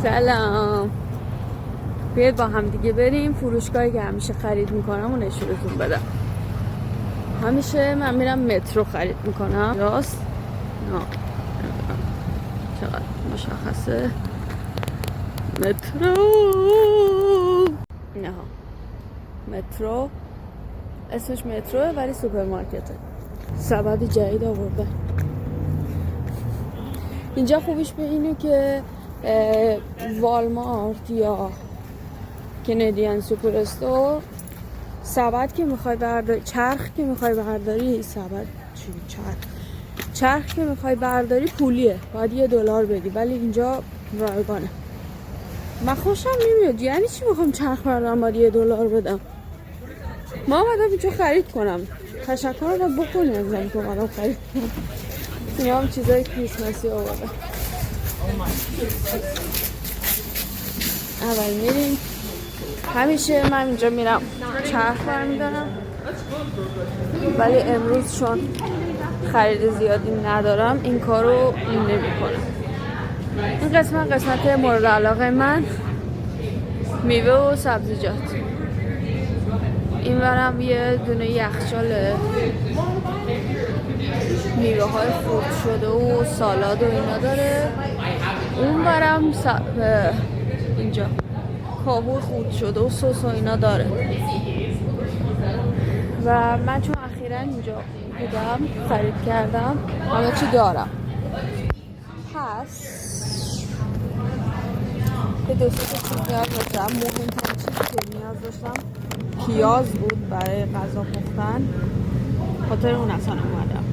سلام. بیاید با هم دیگه بریم فروشگاهی که همیشه خرید میکنم و نشونتون بدم. همیشه من میرم مترو خرید میکنم. راست؟ نه چقدر مشخصه مترو. نه مترو اسمش متروه ولی سوپرمارکته. سبد جدید آورده. اینجا خوبیش به اینه که والمارت یا کندیان سوپر استور سبد که میخوای برداری، چرخ که میخوای برداری، سبد چی چرخ که میخوای برداری پولیه، باید $1 بدی، ولی اینجا رایگانه. من خوشم نمیاد. یعنی چی میخوام چرخ بردارم باید $1 بدم؟ ما اومدم اینجا خرید کنم. تشکر رو بکنی ازم که اومدم خرید کنم. اینا هم چیزای کریسمسی آورده. اول میریم. همیشه من اینجا میرم چرخ برمیدارم، ولی امروز چون خرید زیادی ندارم این کارو نمی‌کنم. این قسمت مورد علاقه من میوه و سبزیجات. این ورم یه دونه یخچاله، میوه های خرد شده و سالاد و اینا داره. اون ورم اینجا کاهو خرد شده و سس و اینا داره. و من چون اخیراً اینجا بودم خرید کردم همه چی دارم. پس به دو سه چیز نیاز داشتم. مهمترین چیزی که نیاز داشتم پیاز بود برای غذا پختن، خاطر اون اصلا اومدم.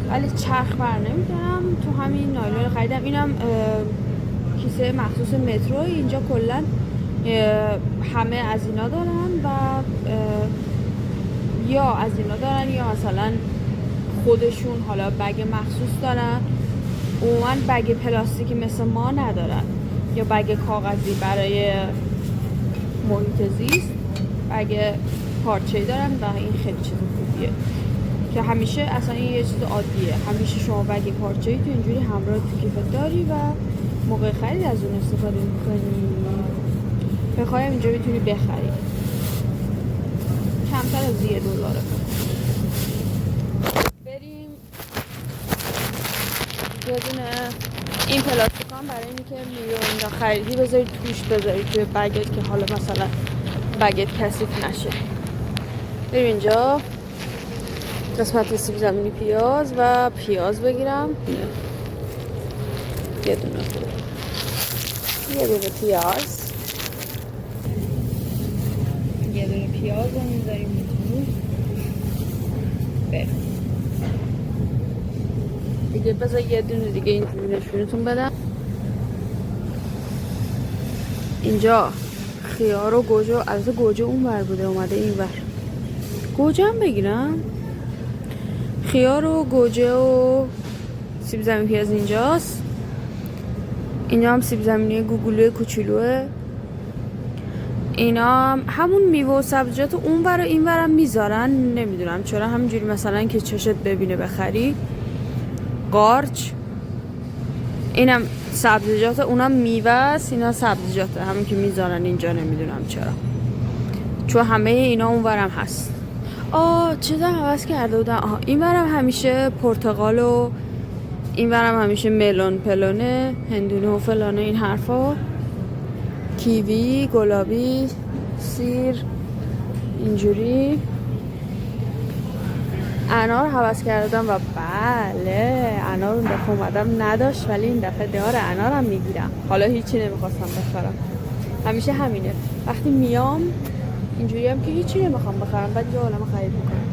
ولی چرخ بر نمیدارم، تو همین نایلون خریدم. اینم کیسه مخصوص مترو. اینجا کلا همه از اینا دارن و یا از اینا دارن یا مثلا خودشون حالا بگ مخصوص دارن. عموما بگ پلاستیکی مثل ما ندارن، یا بگ کاغذی برای محیط زیست، بگ پارچه‌ای دارن و این خیلی چیز خوبیه که همیشه اصلا این یه چیز عادیه. همیشه شما بگ پارچه‌ای تو اینجوری همراه تو کیفت داری و موقع خرید از اون استفاده می‌کنی. بخوایم اینجا میتونی بخری، کمتر از $1. بریم یه دونه این پلاستیکان برای اینکه میوه اینجا خریدی بذارید توش، بذارید توی بگت که حالا مثلا بگت کثیف نشه. بریم اینجا قسمت سیب زمینی پیاز و پیاز بگیرم. یه دونه پیاز، یه دونه پیاز رو میذاریم بریم دیگه. بذار یه دونه دیگه اینجوری نشونتون بدم. اینجا خیار و گوجه، البته گوجه اون ور بوده اومده این ور. گوجه هم بگیرم. خیار و گوجه و سیب زمینی پیاز اینجاست. اینا هم سیب زمینی گوگولوی کوچولوه. اینا همون میوه و سبزیجات اون ور و این ورم میذارن، نمیدونم چرا، همینجوری مثلا که چشت ببینه بخری. قارچ، اینم سبزیجات، اونم میوه است، اینا سبزیجاته همین که میذارن اینجا، نمیدونم چرا، چون همه اینا اون ورم هست. چیزا حواس کرده بودم. این ورم همیشه پرتقال و این ورم همیشه ملون پلونه، هندونه و فلانه این حرفا، کیوی، گلابی، سیر، اینجوری. انار حواس کردم و بله انار اون دفعه اومدم نداشت، ولی این دفعه دار انارم میگیرم. حالا هیچی نمیخواستم بخرم، همیشه همینه، وقتی میام اینجوری هم که هیچی نمیخوام بخرم بعد یه عالمه خرید میکنم.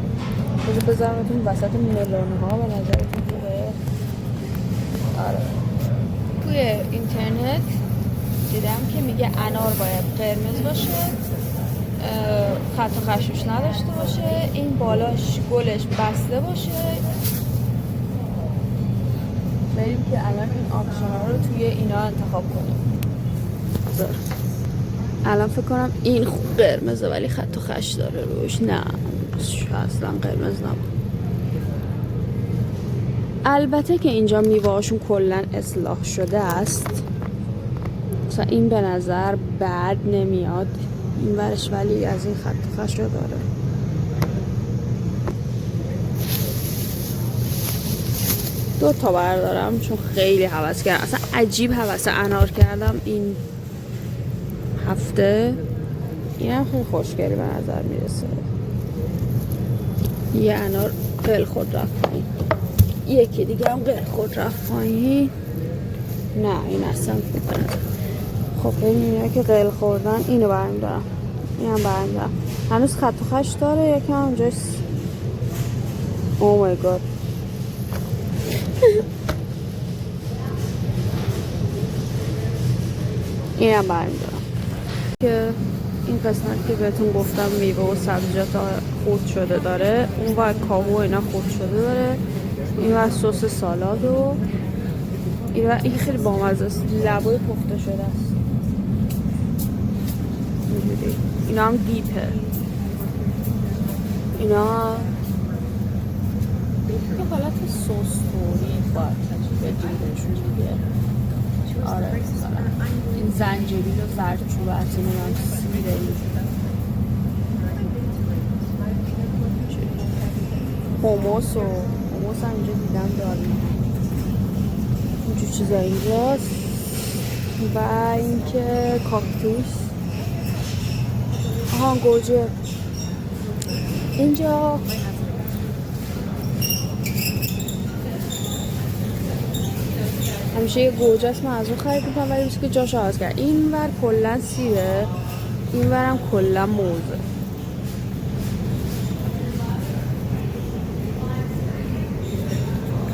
بذارمتون وسط ملونه ها و نظرتون خوبه. آره توی اینترنت دیدم که میگه انار باید قرمز باشه، خط و خشوش نداشته باشه، این بالاش گلش بسته باشه. بریم که الان این آپشن‌ها رو توی اینا انتخاب کنیم. الان فکر کنم این خوب قرمزه ولی خط و خش داره روش. نه اصلا قرمز نبود. البته که اینجا میوه‌هاشون کلا اصلاح شده است، مثلا این به نظر بد نمیاد این ورش، ولی از این خط خشو داره. دو تا بردارم چون خیلی هوس کردم، اصلا عجیب هوس انار کردم این هفته. این هم خیلی خوشگلی به نظر میرسه. یه انار قل خود رفت پایین، یکی دیگه هم قل خود رفت پایین. نه این اصلا خوب به نظر. خب ببینیم که قل خوردن اینو برمی دارم، این هم برمی دارم. هنوز خط و خش داره، یکی هم اونجاست. او مای گاد. این هم برمی دارم که این قسمت که بهتون گفتم میوه و سبزیجات خرد شده داره، اون ور کاهو اینا خرد شده داره، این ور سس سالاد و این خیلی بامزه است، لبای پخته شده است اینجوری. اینا هم دیپه، اینا یه حالت سس توری باید بدیم بهشون دیگه. آره این زنجبیل و زردچوبه عطینه هم سیره این هموس هم اینجا دیدم داریم، اینجور چیزا اینجاست. و اینکه کاکتوس، آها گوجه اینجا. همیشه یه گوجه است من از اون خرید میکنم، ولی که جاش عوض کرد. این ور کلا سیره، این ورم کلا موزه.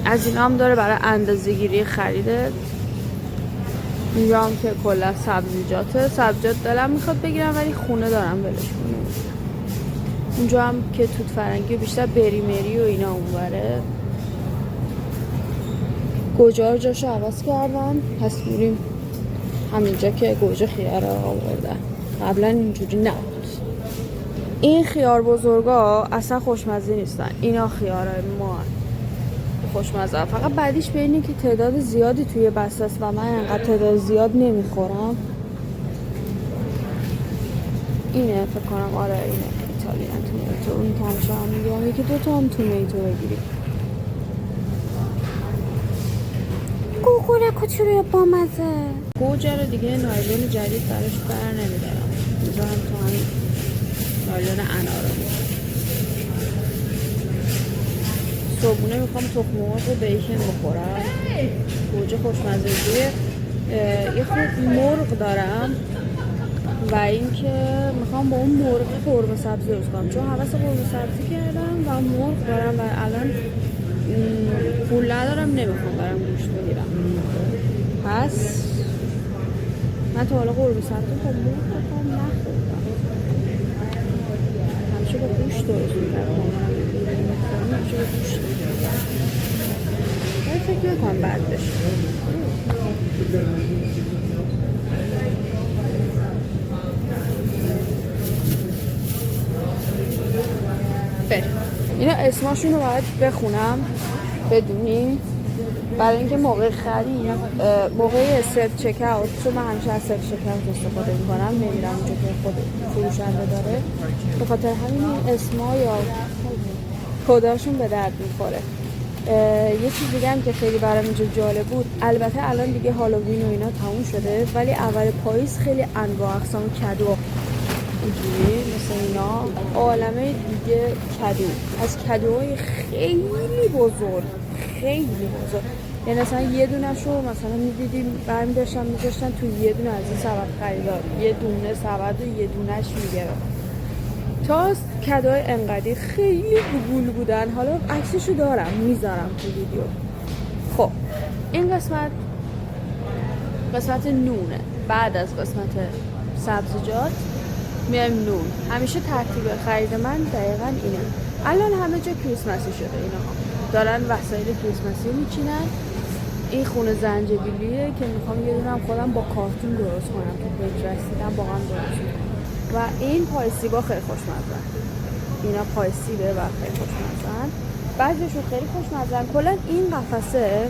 از اینا هم داره برای اندازه گیری خریده. اینجا هم که کلا سبزیجات دلم میخواد بگیرم ولی خونه دارم ولش کنم. اونجا هم که توت فرنگی و بیشتر بری مری و اینا اونوره. گوجه رو جاشو عوض کردن، پس میریم همینجا که گوجه خیار آوردن. قبلا اینجوری نبود. این خیار بزرگا اصلا خوشمزه نیستن، اینا خیارای ما خوشمزه. فقط بعدیش به اینه که تعداد زیادی توی بسته است و من انقدر تعداد زیاد نمیخورم. اینه فکر کنم، آره اینه ایتالیان تومیتو. این تمشا هم میگم یکی دو تا هم تومیتو بگیریم. گوگوره کوچولوی بامزه. گوجه رو دیگه نایلون جدید براش بر نمیدارم، میذارم تو همین نایلون انارو. صبحونه میخوام تخم مرغ و بیکن بخورم. گوجه خوشمزه دیگه. یه خود مرغ دارم و اینکه میخوام با اون مرغ قرمه سبزی روز کنم، چون حوض قرمه سبزی کردم و مرغ دارم و الان پول ندارم، نمیخوام برم گوشت بگیرم. پس من تا حالا قرمه سبزی با مرغ بخوام نخوردم، همیشه با گوشت درست میکردم. همیشه با گوشت میکردم، ولی فکر نکنم بد بشه. اینا اسماشون رو باید بخونم بدونیم، برای اینکه موقع خرید، موقع سلف چک اوت، چون من همیشه از سلف چک اوت استفاده میکنم، نمیرم اونجا که خود فروشنده داره، به خاطر همین اسما یا کداشون به درد میخوره. یه چیز دیگه هم که خیلی برام اینجا جالب بود، البته الان دیگه هالووین و اینا تموم شده، ولی اول پاییز خیلی انواع اقسام کادو اینجوری مثل اینا عالمه دیگه کادو، از کادوهای خیلی بزرگ، یعنی مثلا یه دونه‌شو مثلا می‌دیدیم برمی داشتن می‌ذاشتن تو یه دونه از این سبد خریدار، یه دونه سبد و یه دونه‌ش میگیره. تا کادوهای انقدی خیلی گول بودن. حالا عکسشو دارم میذارم تو ویدیو. خب این قسمت نونه. بعد از قسمت سبزیجات میایم نون. همیشه ترتیب خرید من دقیقاً اینه. الان همه جا کریسمسی شده، اینا دارن وسایل کریسمسی میچینن. این خونه زنجبیلیه که میخوام یه دونم خودم با کارتون درست کنم که پیج رسیدم با هم درست کنم. و این پای سیبا خیلی خوشمزن، اینا پای سیبه و خیلی خوشمزن، بعضیشون خیلی خوشمزن. کلا این قفسه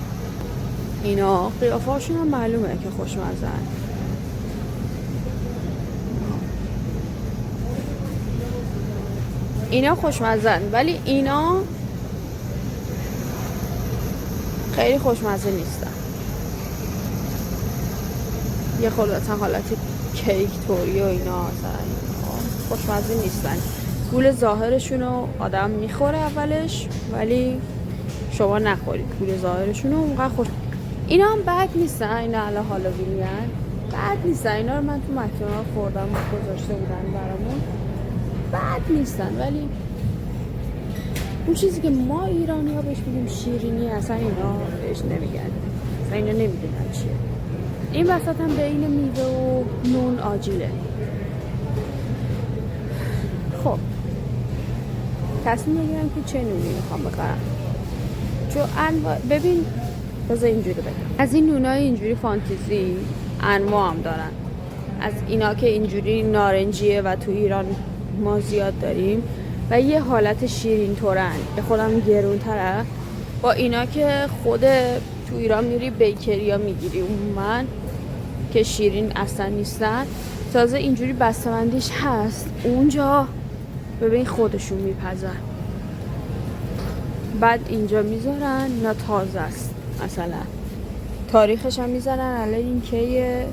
اینا قیافه‌هاشون هم معلومه که خوشمزن. اینا خوشمزن، ولی اینا خیلی خوشمزه نیستن. یه خورده مثلا حالت کیک توری و اینا مثلا خوشمزه نیستن. گول ظاهرشونو آدم میخوره اولش، ولی شما نخورید گول ظاهرشونو اونقدر خوش. اینا هم بد نیستن، اینا الان هالووینی هن، بد نیستن. اینا رو من تو مکدونالد خوردم، گذاشته بودن برامون، بد نیستن. ولی اون چیزی که ما ایرانی ها بهش میگیم شیرینی، اصلا اینا بهش نمیگن، اصلا اینا نمیدونن چیه. این وسط هم بین میوه و نون آجیله. خب تصمیم بگیرم که چه نونی میخوام بخرم، چون ببین بذار اینجوری بگم، از این نونای اینجوری فانتزی انواع هم دارن. از اینا که اینجوری نارنجیه و تو ایران ما زیاد داریم و یه حالت شیرین طورن که خودم گرون تره، با اینا که خود تو ایران میری بیکری ها میگیری اون من که شیرین اصلا نیستن. تازه اینجوری بسته‌بندیش هست اونجا، ببین خودشون میپزن، بعد اینجا میذارن اینا تازه است. مثلا تاریخش هم میذارن الان این که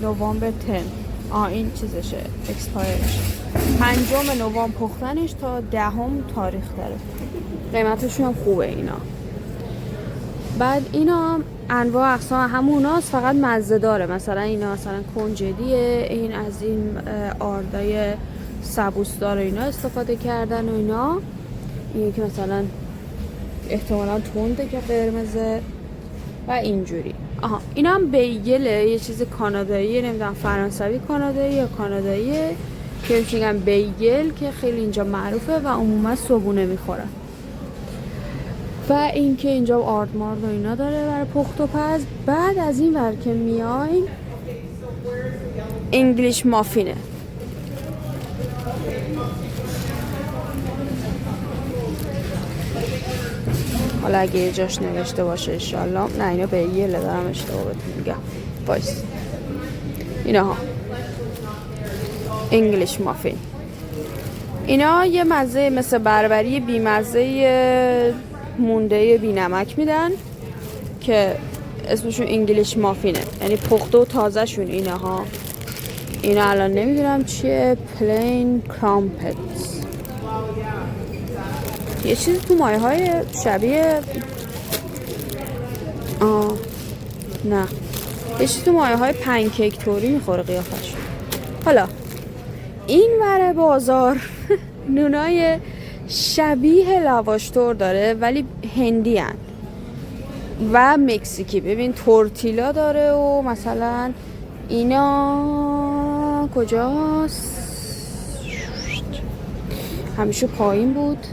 نوامبر 10، این چیزشه اکسپایرش 5 نوامبر پختنش تا 10 تاریخ داره. قیمتشون هم خوبه اینا. بعد اینا انواع اقسام هموناست، فقط مزه داره. مثلا اینا مثلا کنجدیه، این از این آردای سبوسدار اینا استفاده کردن و اینا. این که مثلا احتمالا تنده که قرمزه و اینجوری. اینا هم بیگله، یه چیز کاناداییه، نمیدونم فرانسوی کانادایی یا کاناداییه که میگن بیگل، که خیلی اینجا معروفه و عموما صبحونه میخورن. و این که اینجا آردمارد و اینا داره برای پخت و پز. بعد از این ور که میایم انگلیش مافینه. حالا اگه یه جاش نوشته باشه انشالله. نه اینا به یه دارم اشتباه بهتون میگم. وایس اینا ها انگلیش مافین. اینا یه مزه مثل بربری بی مزه مونده بی نمک میدن که اسمشون انگلیش مافینه، یعنی پخته و تازه شون اینا ها. اینا الان نمیدونم چیه، پلین کرامپتس، یه چیزی تو مایه های شبیه نه یه چیزی تو مایه های پنکیک توری میخوره قیافش. حالا این ور بازار نونای شبیه لواشتور داره ولی هندی هن و مکزیکی. ببین تورتیلا داره و مثلا اینا کجاست، همیشه پایین بود،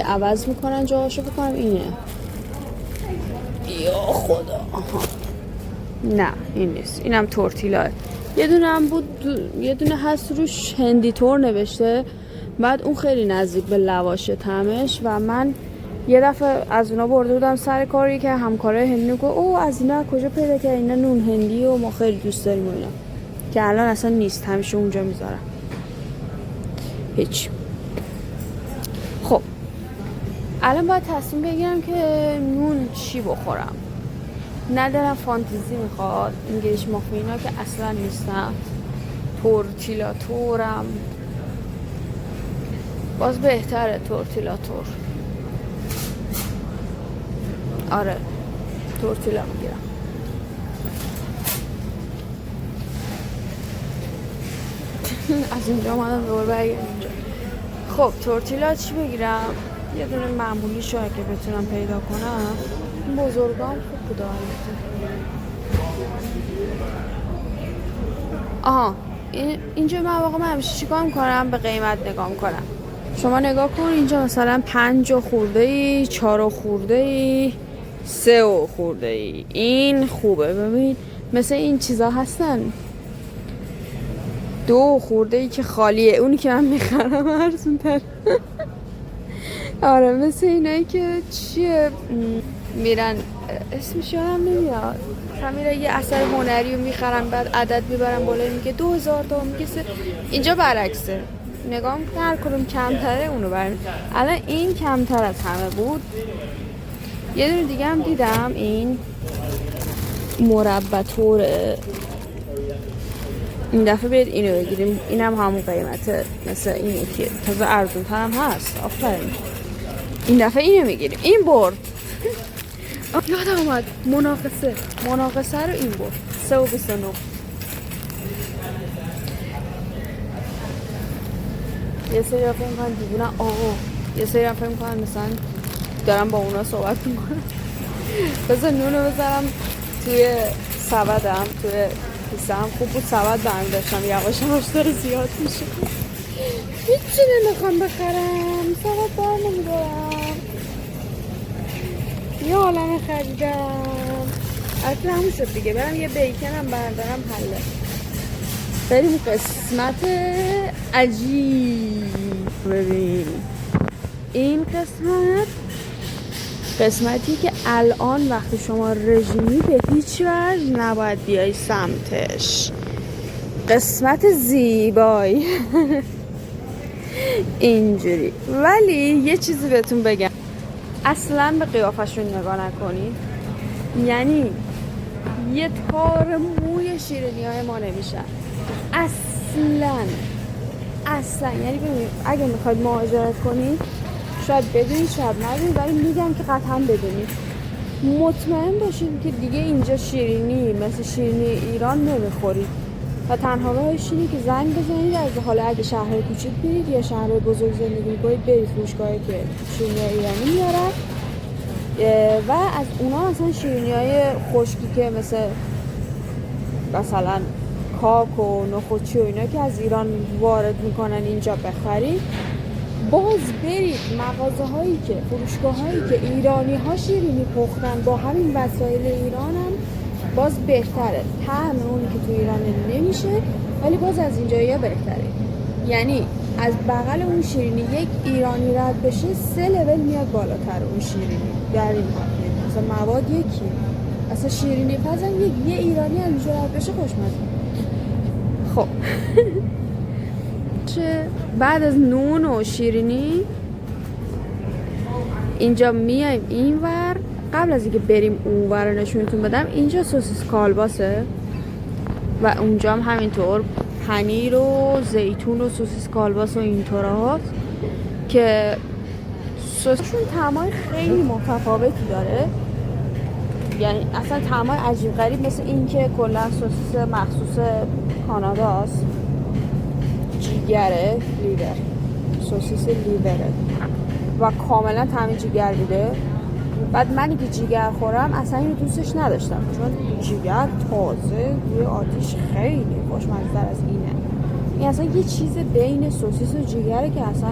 عوض میکنن جاهاشو. بکنم اینه، یا خدا. نه این نیست، اینم تورتیلاه. یه دونه هم بود، یه دونه هست روش هندی تور نوشته، بعد اون خیلی نزدیک به لواشه طعمش. و من یه دفعه از اونا برده بودم سر کاری که همکاره هندی گفت او از اینا کجا پیدا کردی، اینا نون هندی و ما خیلی دوست داریم اینا، که الان اصلا نیست، همیشه اونجا میذارم. هیچ. خب الان باید تصمیم بگیرم که نون چی بخورم. ندارم فانتزی میخواد، انگلیش مافینا که اصلا نیستم، تورتیلا تورم باز بهتره. تورتیلا تور، آره تورتیلا میگیرم. از اینجا اومدم دور برگردم اینجا. خب تورتیلا چی بگیرم؟ یه دونه معمولی شو اگه بتونم پیدا کنم. این بزرگام خوب بود. اینجا مواقع من همیشه چیکار میکنم؟ به قیمت نگاه میکنم. شما نگاه کن اینجا مثلا 5 خورده‌ای، 4 خورده‌ای، 3 خورده‌ای. این خوبه. ببین مثل این چیزا هستن 2 خورده‌ای که خالیه، اونی که من میخرم ارزون‌تر. آره مثل اینایی که چیه میرن اسمش یادم نمیاد، میره یه اثر هنری رو میخرن بعد عدد میبرن بالا میگه 2000 تا، میگه اینجا برعکسه، نگاه میکنه هر کدوم کمتره اونو برمی. الان این کمتر از همه بود. یه دونه دیگه هم دیدم این مربع طوره، این دفعه برید اینو بگیریم، اینم همون قیمته مثل این یکیه، تازه ارزون تر هم هست. آفرین، این دفعه اینو میگیریم. این برد یادم اومد مناقصه رو این برد 329. یه سری ها فکر میکنن دیوونن، یه سری ها فکر میکنن مثلا دارم با اونا صحبت میکنم. بذار نونو بذارم توی سبدم، توی کیسم. خوب بود سبد برمی داشتم، یواش یواش داره زیاد میشه. هیچی نمیخوام بخرم، سبد بر نمیدارم، یه عالمه خریدم. البته همون شد دیگه، برم یه بیکن هم بردارم حله. بریم قسمت عجیب. ببین این قسمتی که الان وقتی شما رژیمی به هیچ وجه نباید بیای سمتش. قسمت زیبایی. اینجوری. ولی یه چیزی بهتون بگم، اصلا به قیافشون نگاه نکنید. یعنی یه تار موی شیرینی های ما نمیشن اصلا. یعنی ببینید اگه میخواید مهاجرت کنید شاید بدونید شاید ندونید، ولی میگم که قطعا بدونید، مطمئن باشید که دیگه اینجا شیرینی مثل شیرینی ایران نمیخورید و تنها راهش اینه که زنگ بزنید. از حالا اگه شهر کوچیک برید یا شهر بزرگ زندگی میکنید برید فروشگاهی که شیرینی ایرانی میارن و از اونا مثلا شیرینی های خشکی که مثلا کاک و نخودچی و اینا که از ایران وارد میکنن اینجا بخرید. باز برید مغازه هایی که فروشگاه هایی که ایرانی ها شیرینی پختن با همین وسایل ایران هم باز بهتره. طعم اونی که تو ایران نمیشه ولی باز از اینجایی بهتره. یعنی از بغل اون شیرینی یک ایرانی رد بشه 3 لول میاد بالاتر اون شیرینی در این حال. مثلا مواد یکی، اصلا شیرینی پزم یه ایرانی از اینجا رد بشه خوشمزه. خب چه بعد از نون و شیرینی اینجا میایم اینور. قبل از اینکه بریم اونور نشونتون بدم، اینجا سوسیس کالباسه و اونجا هم همینطور پنیر و زیتون و سوسیس کالباس و اینطورا هست که سوسیسشون طعمای خیلی متفاوتی داره. یعنی اصلا طعمای عجیب غریب، مثل این که کلا سوسیس مخصوص کاناداست، جیگره، لیور، سوسیس لیوره و کاملا طعم جیگر میده. بعد منی که جیگر خورم اصلا اینو دوستش نداشتم، چون جیگر تازه روی آتیش خیلی خوشمزه‌تر از اینه. این اصلا یه چیز بین سوسیس و جیگره که اصلا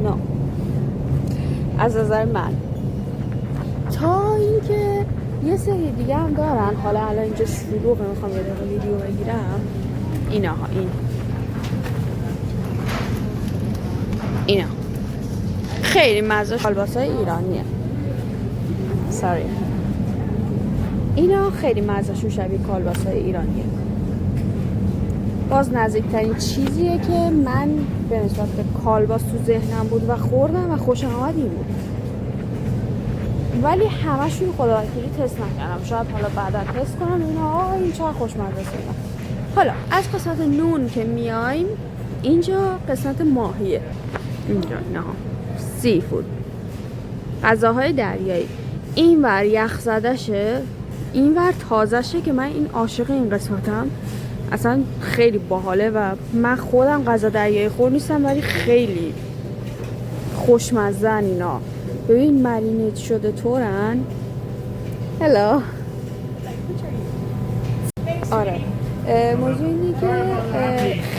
نه از نظر من. تا اینکه یه سری دیگه هم دارن، حالا الان اینجا شلوغه میخوام یه دقیقه ویدیو بگیرم. اینا خیلی مزه کالباسای ایرانیه. اینا خیلی مزهشون شبیه کالباسای ایرانیه. باز نزدیکترین چیزیه که من به نسبت به کالباس تو ذهنم بود و خوردم و خوشم آمد این بود. ولی همشون خداوکیلی تست نکردم، شاید حالا بعدا تست کنم اینا این چقدر خوشمزه است. حالا از قسمت نون که میایم، اینجا قسمت ماهیه. اینجا نه سی فود، غذاهای دریایی. این ور یخ زدشه، این ور تازه شه که من این عاشق این قسمتم. اصلا خیلی باحاله و من خودم غذا دریایی خور نیستم ولی خیلی خوشمزن اینا. ببین مرینیت شده طورن. هلو. آره موضوع اینه که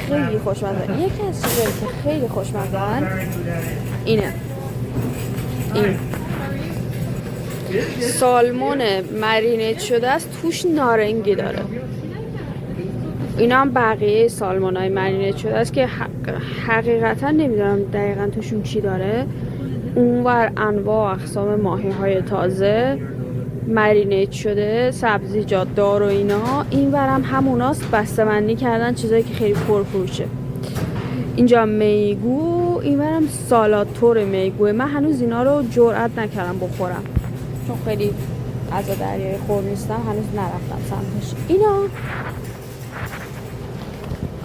خیلی خوشمزه. یکی از چیزایی که خیلی خوشمزه‌ان اینه، این سالمون مرینیت شده است، توش نارنگی داره. اینا هم بقیه سالمونای مرینیت شده است که حقیقتا نمیدونم دقیقا توشون چی داره. اونور انواع و اقسام ماهی های تازه مرینیت شده، سبزیجات دار و اینا. این ورم هموناست، بسته‌بندی کردن چیزایی که خیلی پرفروشه. اینجا میگو، این ورم سالاتور میگوه. من هنوز اینا رو جرئت نکردم بخورم چون خیلی غذا دریایی خور نیستم، هنوز نرفتم سمتش. اینا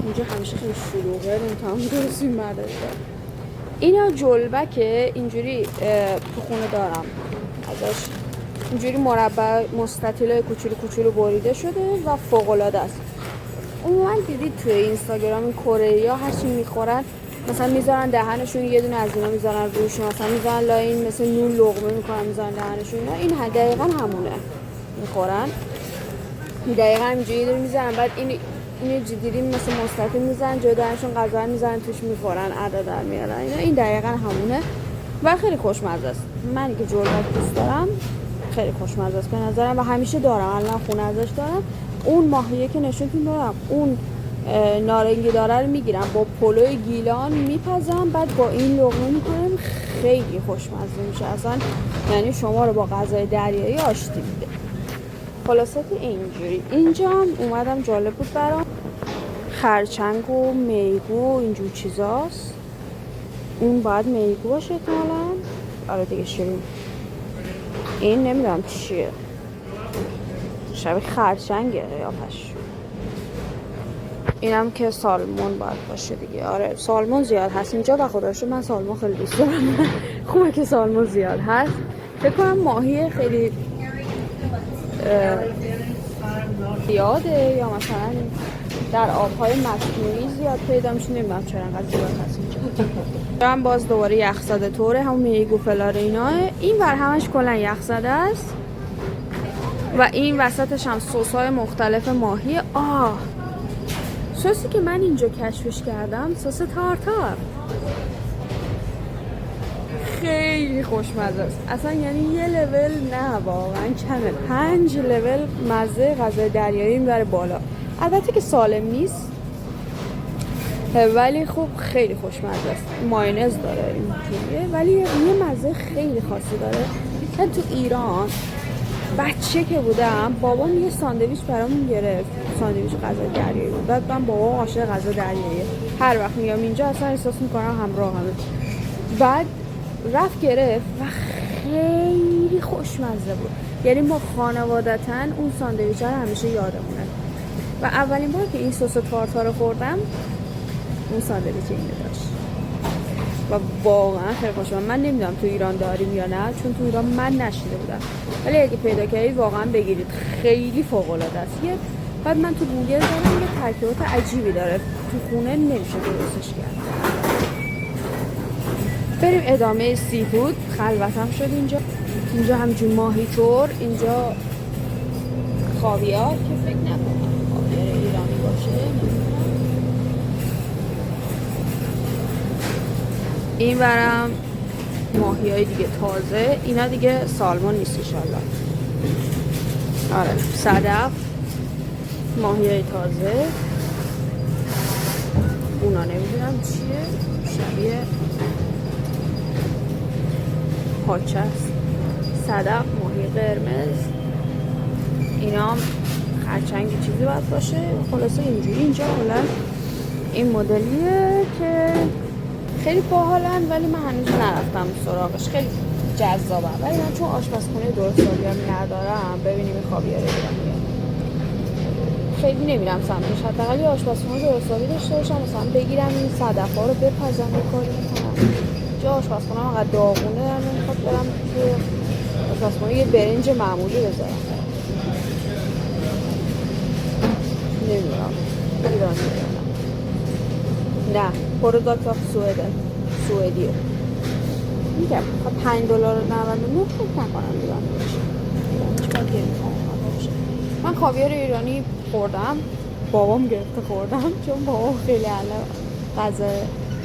اینجا همیشه خیلی شلوغه، نمیتونم درستیم برداشت. اینا جلبکه، اینجوری تو خونه دارم ازش، اینجوری مربع مستطیل کوچولو کوچولو بریده شده و فوق العاده است. عموما دیدید توی اینستاگرام کره ها هر چی میخورن مثلا میذارن دهنشون، یه دونه از اینا میذارن روش، مثلا میذارن لاین مثل نون لقمه میکنن میذارن دهنشون. این دقیقاً همونه میخورن، دقیقاً اینجوری داره میذارن، بعد اینو جدیدی مثل مستطیل میذارن جلوی دهنشون، غذا میذارن توش میخورن، ادا در میارن. این دقیقاً همونه و خیلی خوشمزه است. من که جلبک دوست دارم خیلی خوشمزه است به نظرم و همیشه دارم، الان خونه ازش دارم. اون ماهیه که نشونتون دارم، اون نارنگی داره رو میگیرم با پلوی گیلان میپزم، بعد با این لقمه میکنم، خیلی خوشمزه میشه اصلا، یعنی شما رو با غذای دریایی آشتی میده. خلاصه اینجوری. اینجا هم اومدم، جالب بود برام، خرچنگ و میگو اینجور چیزاست. اون باید میگو باشه احتمالاً، آره دیگه شیرین. این نمیدونم چیه، شبیه خرچنگه قیافش. اینم که سالمون باید باشه دیگه. آره سالمون زیاد هست اینجا و خداشو من سالمون خیلی دوست دارم. خوبه که سالمون زیاد هست. فکر کنم ماهی خیلی زیاده یا مثلا در آبهای مصنوعی زیاد پیدا میشه، نمیدونم چرا انقدر زیاد هست اینجا. هم باز دوباره یخزده طوره، همون میگو فلار اینا. این ور همش کلا یخزده است و این وسطش هم سس‌های مختلف ماهی. سوسی که من اینجا کشفش کردم سس تارتار، خیلی خوشمزه است اصلا، یعنی یه لول نه واقعا کمه، 5 لول مزه غذای دریایی میبره بالا. البته که سالم نیست ولی خب خیلی خوشمزه است. مایونز داره اینجوریه ولی یه مزه خیلی خاصی داره. من تو ایران بچه که بودم بابام یه ساندویچ برامون گرفت، ساندویچ غذای دریایی بود. بعد من بابام عاشق غذا دریاییه، هر وقت میام اینجا اصلا احساس میکنم همراهمه. بعد رفت گرفت و خیلی خوشمزه بود، یعنی ما خانوادتاً اون ساندویچ رو همیشه یادمونه. و اولین بار که این سس تارتار رو خوردم اون ساندویچ اینو داشت و واقعا خیلی خوشمزه. من نمیدونم تو ایران داریم یا نه، چون تو ایران من نشیده بودم، ولی اگه پیدا کردید واقعا بگیرید، خیلی فوق العاده است. بعد من تو گوگل دیدم یه ترکیبات عجیبی داره، تو خونه نمیشه درستش کرد. بریم ادامه سی فود. خلوتم شد اینجا همجور ماهی طور، اینجا خاویار که فکر نکنم خاویار ایرانی باشه. این برم ماهی های دیگه تازه، اینا دیگه سالمون نیست انشالله. آره صدف، ماهی های تازه، اونا نمیدونم چیه، شبیه پاچه است. صدف، ماهی قرمز، اینا هم خرچنگ چیزی باید باشه. خلاصه اینجوری اینجا کلا این مدلیه که خیلی باحالن ولی من هنوز نرفتم سراغش، خیلی جذابه. ولی من چون آشپزخونه درستابی هم ندارم، ببینیم این خاویاره میرم خیلی نمیرم سمتش، حداقل یه آشپزخونه درستابی داشته باشم، مثلا بگیرم این صدف‌ها رو بپزم یه کاری میکنم. جا آشپزخونه هم انقدر داغونه نمیخواد برم توی آشپزخونه یه برنج معمولی بذارم. نمیدونم ایرانی نه، پروداکت آف سوئدیه. میگم $5.99 فکر نکنم ایرانی باشه. من خاویار ایرانی خوردم، بابام گرفته خوردم چون بابام خیلی علاقه غذا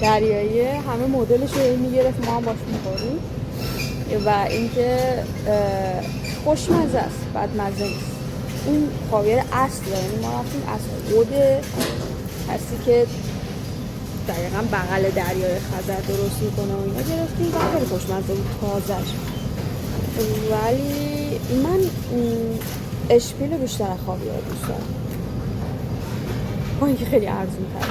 دریایی همه مدلش رو میگرفت، ما هم باش میخوریم و اینکه خوشمزه است، بدمزه نیست. این خاویار اصل، یعنی ما رفتیم اصل خود کسی که دقیقا بغل دریای خزر درست میکنه و اینا گرفتیم و خیلی خوشمزه بود تازه‌ش. ولی من اشپیل بیشتر خاویار دوست دارم با اینکه خیلی ارزون تره،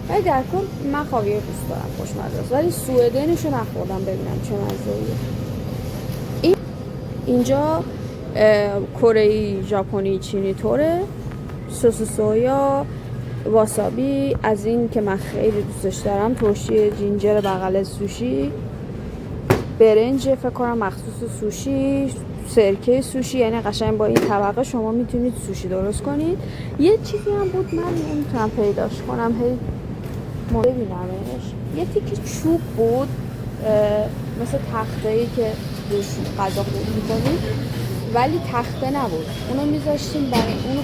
ولی در کل من خاویار دوست دارم، خوشمزه است. ولی سوئدنشو نخوردم ببینم چه مزه‌ایه. اینجا کره ژاپنی چینی طوره، سس سویا، واسابی، از این که من خیلی دوستش دارم ترشی جینجر بغل سوشی، برنج فکر کنم مخصوص سوشی، سرکه سوشی، یعنی قشنگ با این طبقه شما میتونید سوشی درست کنید. یه چیزی هم بود من نمیتونم پیداش کنم، هی ببینمش، یه تیکه چوب بود مثل تخته‌ای که روش غذا خورد میکنید ولی تخته نبود، اونو میذاشتیم برای اونو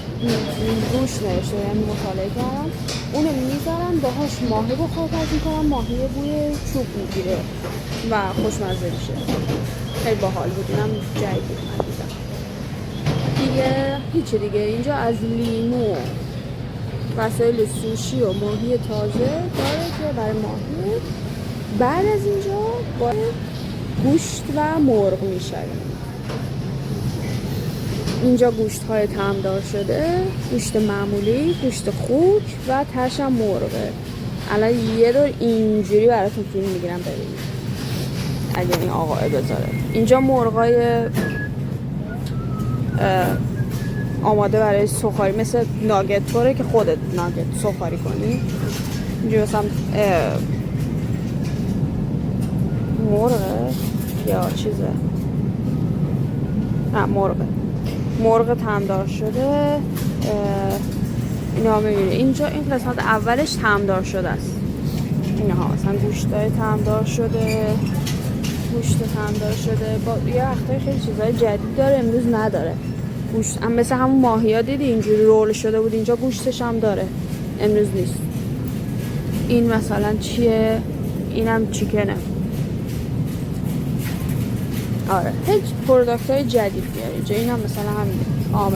روش نوشته، یعنی مطالعه کردم اونو میذارن باهاش ماهی بخور میکنن، ماهی بوی چوب میگیره و خوشمزه میشه، خیلی باحال بود، اینم جدید بود من دیدم. دیگه هیچ دیگه اینجا از لیمو وسایل سوشی و ماهی تازه داره که برای ماهی. بعد از اینجا با گوشت و مرغ میشه. اینجا گوشت های طعمدار شده، گوشت معمولی، گوشت خوک و ترش هم مرغه. الان یه دور اینجوری براتون فیلم میگیرم ببینید اگه این آقای بذاره. اینجا مرغای آماده برای سوخاری، مثل ناگت طوره که خودت ناگت سوخاری کنی. اینجا مثلا مرغه یا چیزه، نه مرغ طعمدار شده. اینا میبینید اینجا این قسمت اولش طعمدار شده است، اینها مثلا گوشتای طعمدار شده، گوشت طعمدار شده با یه وقتای خیلی چیزای جدید داره امروز نداره. گوشت هم مثل همون ماهی ها دیدی اینجوری رول شده بود، اینجا گوشتش هم داره امروز نیست. این مثلا چیه؟ اینم چیکنه. آره هیچ پروداکت های جدید میاره اینجا. این هم مثلا همین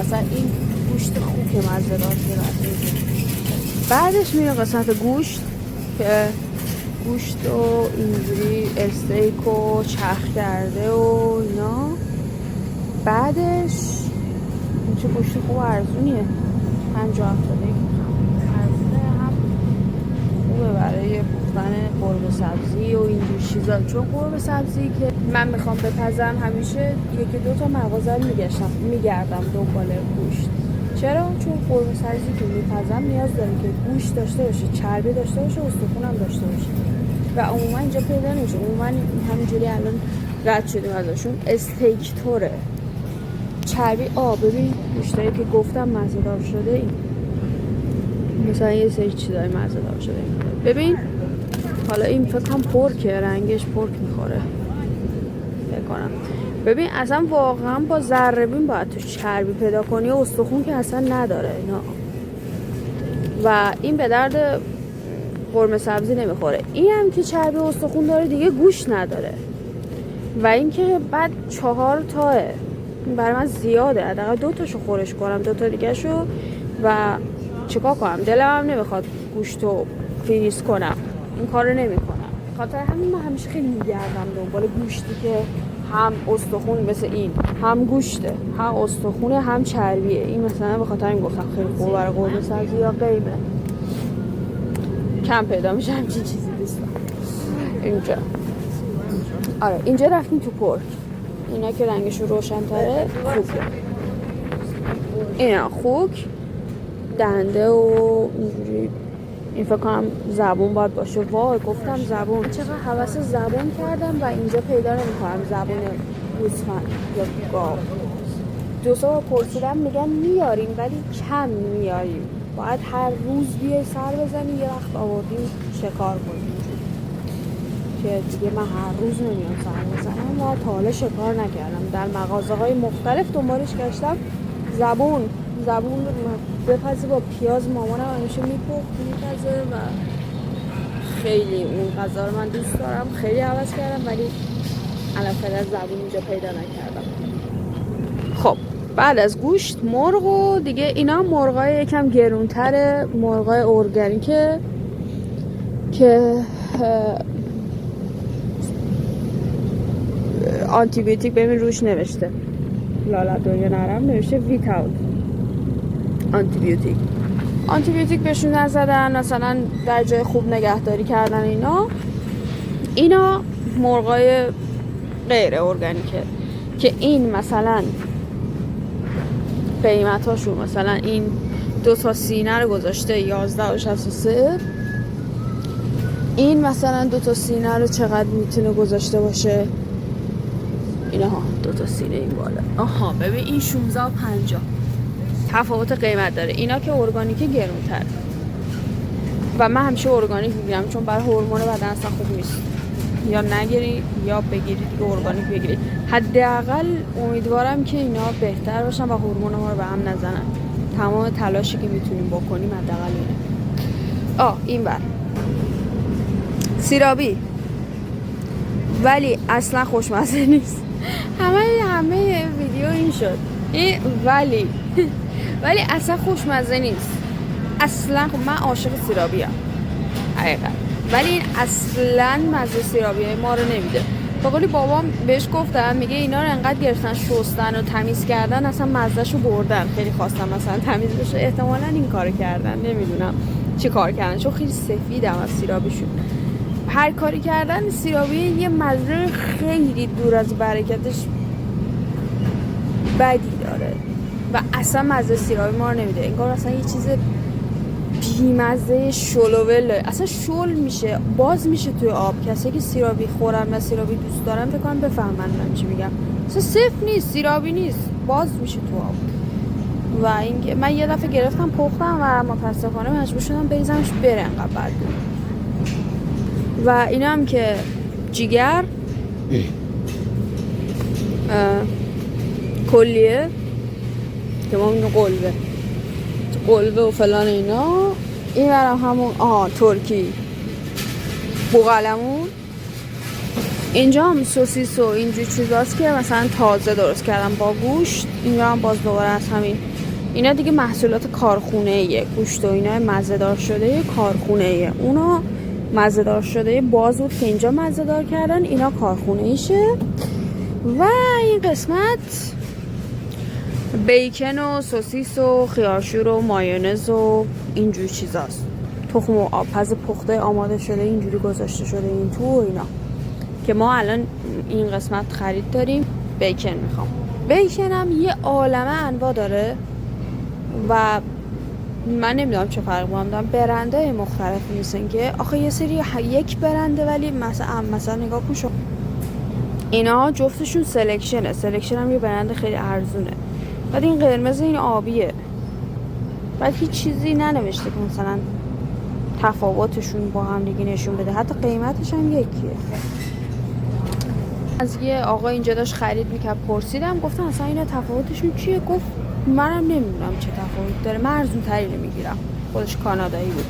مثلا این گوشت خوک مزه دار شده. بعدش میره قسمت گوشت که گوشت و اینجوری استیک و چرخ کرده و اینا. بعدش این چه گوشت خوب ارزونیه، 50 ارزونه، هم خوبه برای پختن قرمه سبزی و اینجور چیزا. چون قرمه سبزی که من میخوام بپزم همیشه یکی دو تا مغازه میگردم دنبال گوشت. چرا؟ چون قرمه سبزی که میپزم نیاز داره که گوشت داشته باشه، چربی داشته باشه، استخون هم داشته باشه و عموما اینجا پیدا نمیشه. عموما همینجوری الان رد شدیم ازشون. استیک توره، چربی ببین گوشتایی که گفتم مزه دار شده، این مثلا یه سری چیزای مزه دار شده ببین. حالا این فکر کنم پورکه، رنگش پورک میخوره فکر کنم. ببین اصلا واقعا با ذره بین باید تو چربی پیدا کنی، استخون که اصلا نداره اینا و این به درد قرمه سبزی نمیخوره. این هم که چربی استخون داره دیگه گوشت نداره و این که بعد 4 تاه برای من زیاده، حداقل 2 تاشو خورش کنم، 2 تا دیگه شو و چیکار کنم. دلم هم نمیخواد گوشتو فریز کنم، این کارو نمیکنم. خاطر همین من همیشه خیلی میگردم دنبال گوشتی که هم استخون مثل این، هم گوشته، هم استخونه، هم چربیه. این مثلا به خاطر این گفتم خیلی خوبه برای قرمه سبزی یا قیمه. کم پیدا میشه همچین چیزی دوستان اینجا. آره اینجا رفتیم تو پورک، اینا که رنگشون روشن تره خوکه. اینا خوک دنده و اینجوری. این فکر کنم زبون باید باشه. وای گفتم زبون، چقدر حوث زبون کردم و اینجا پیدا نمی‌کنم زبون گوسفند یا گاو. 2 سال پرسیدم میگن میاریم ولی کم میاریم، باید هر روز بیای سر بزنی، یه وقت آوردیم شکار کنیم که دیگه من هر روز نمیام سر بزنم و تا حالا شکار نکردم. در مغازه‌های مختلف دنبالش گشتم. زبون بپزه با پیاز، مامانم همیشه میپزه و خیلی اون غذا رو من دوست دارم، خیلی عوض کردم ولی الان فعلا زبون اینجا پیدا نکردم. خب بعد از گوشت مرغ و دیگه اینا مرغای یکم گرونتره، مرغای ارگانیکه که آنتی بیوتیک ببین روش نوشته. لالت دنیا نرم نوشته without آنتیبیوتیک بهشون نزدن، مثلا در جای خوب نگهداری کردن. اینا مرغای غیر ارگانیکه که این مثلا قیمتاشون، مثلا این 2 تا سینه رو گذاشته 11.63. این مثلا 2 تا سینه رو چقدر میتونه گذاشته باشه؟ اینها 2 تا سینه این بالا. آها ببین این 16.50 تفاوت قیمت داره. اینا که ارگانیکه گرونتر و من همیشه ارگانیک میگیرم چون برای هورمون بدن اصلا خوب نیست. یا نگیری یا بگیری دیگه، ارگانیک بگیری. حداقل امیدوارم که اینا بهتر باشن و هورمون ما رو به هم نزنن. تمام تلاشی که میتونیم بکنیم حداقل اینه. این بر سیرابی ولی اصلا خوشمزه نیست. همه ویدیو این شد این ولی اصلا خوشمزه نیست اصلا. من عاشق سیرابی ام حقیقت، ولی این اصلا مزه سیرابی ما رو نمیده. با قولی بابام بهش گفتم، میگه اینا رو انقدر گرفتن شستن و تمیز کردن اصلا مزهش رو بردن. خیلی خواستم مثلا تمیز بشه، احتمالا این کارو کردن، نمیدونم چی کار کردن چون خیلی سفیدم از سیرابیشون. هر کاری کردن سیرابی یه مزه خیلی دور از برکتش بدی داره و اصلا مزه سیرابی ما رو نمیده. انگار اصلا یه چیز بیمزه شلووله، اصلا شل میشه، باز میشه توی آب. کسی که سیرابی خورن و سیرابی دوست دارن فکر کنم بفهمن من چی میگم. اصلا صفر نیست، سیرابی نیست، باز میشه تو آب. و این من یه دفعه گرفتم پختم و متاسفانه مجبور شدم بریزمش بره، انقدر بد بود. و اینا هم که جیگر کلیه که ما میگیم قلبه و فلان اینا. این برم همون ترکی بوغلمون. اینجا هم سوسیس و اینجور چیزاست که مثلا تازه درست کردم با گوشت. اینجا هم باز دوباره از همین اینا دیگه محصولات کارخونه‌ایه. گوشت و اینا مزه‌دار شده کارخونه‌ایه. اونا مزه‌دار شده باز بود که اینجا مزه‌دار کردن، اینا کارخونه‌ایشه. و این قسمت بیکن و سوسیس و خیارشور و مایونز و اینجور چیزاست. تخم و آبپز پخته آماده شده اینجوری گذاشته شده این تو و اینا که ما الان این قسمت خرید داریم. بیکن میخوام. بیکن هم یه عالمه انواع داره و من نمیدونم چه فرق با هم دارم. برندهای مختلفی نیستن که آخه یه سری یک برنده، ولی مثلا نگاه کن شو اینا جفتشون سلکشن هم یه برند خیلی ارزونه. بعد این قرمز این آبیه، بعد هیچ چیزی ننوشته که مثلا تفاوتشون با هم دیگه نشون بده، حتی قیمتش هم یکیه. از یه آقا اینجا داشت خرید میکرد، پرسیدم گفتم اصلا اینا تفاوتشون چیه؟ گفت منم نمیدونم چه تفاوت داره، من ارزون تری رو میگیرم. خودش کانادایی بود.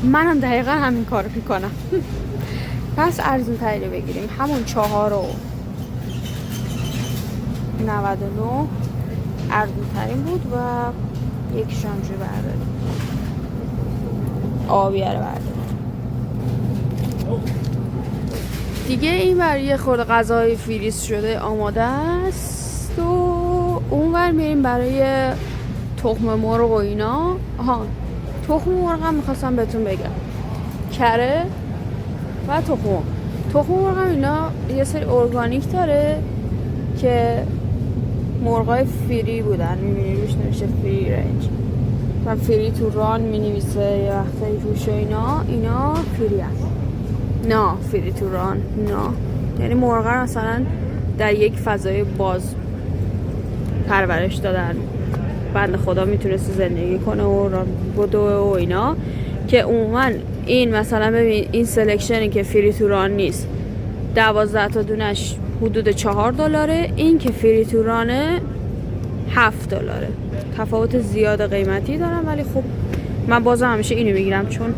منم دقیقا همین کارو میکنم. پس ارزون تری رو بگیریم. همون 4.99 ارزون ترین بود و یک شامجو برداریم، آبیه رو برداریم دیگه. این بر یه خورده غذای فریز شده آماده است و اون بر میریم برای تخم مرغ و اینا. تخم مرغ هم میخواستم بهتون بگم، کره و تخم مرغ هم اینا یه سری ارگانیک داره که مرغای فری بودن. میبینی روش نوشته فری رنج و فری تو ران مینویسه یه وقتایی روش. اینا فری هست، نه فری تو ران نه، یعنی مرغا مثلا در یک فضای باز پرورش دادن، بنده خدا میتونسته زندگی کنه و بدوه و اینا. که عموما این مثلا ببین این سلکشنی که فری تو ران نیست 12 تا دونش حدود $4، این که فری تو رانه $7. تفاوت زیاد قیمتی دارم، ولی خب من بازم همیشه اینو میگیرم چون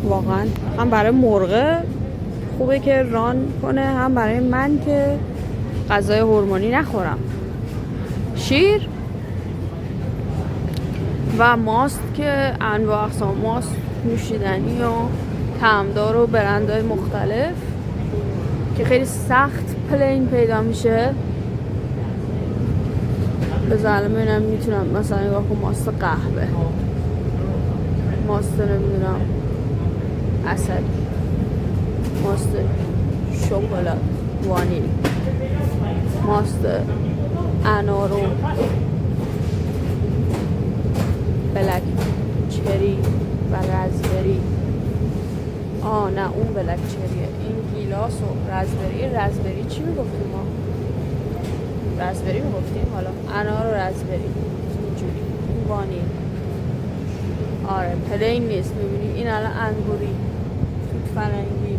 واقعا هم برای مرغه خوبه که ران کنه، هم برای من که غذای هورمونی نخورم. شیر و ماست که انواع اقسام ماست، نوشیدنی و طعمدار و برندهای مختلف که خیلی سخت پلین پیدا میشه بذارم ببینم میتونم مثلا نگاه کنم ماست قهوه، ماست نمیدونم عسل، ماست شکلات وانیل، ماست انار و بلک چری و رزبری. نه اون بلک چریه، این گیلاس و رزبری چی میگفتیم ما؟ رزبری میگفتیم، حالا انار و رزبری اینجوری. وانیل آره پلین نیست، میبینی این الان انگوری توت فرنگی.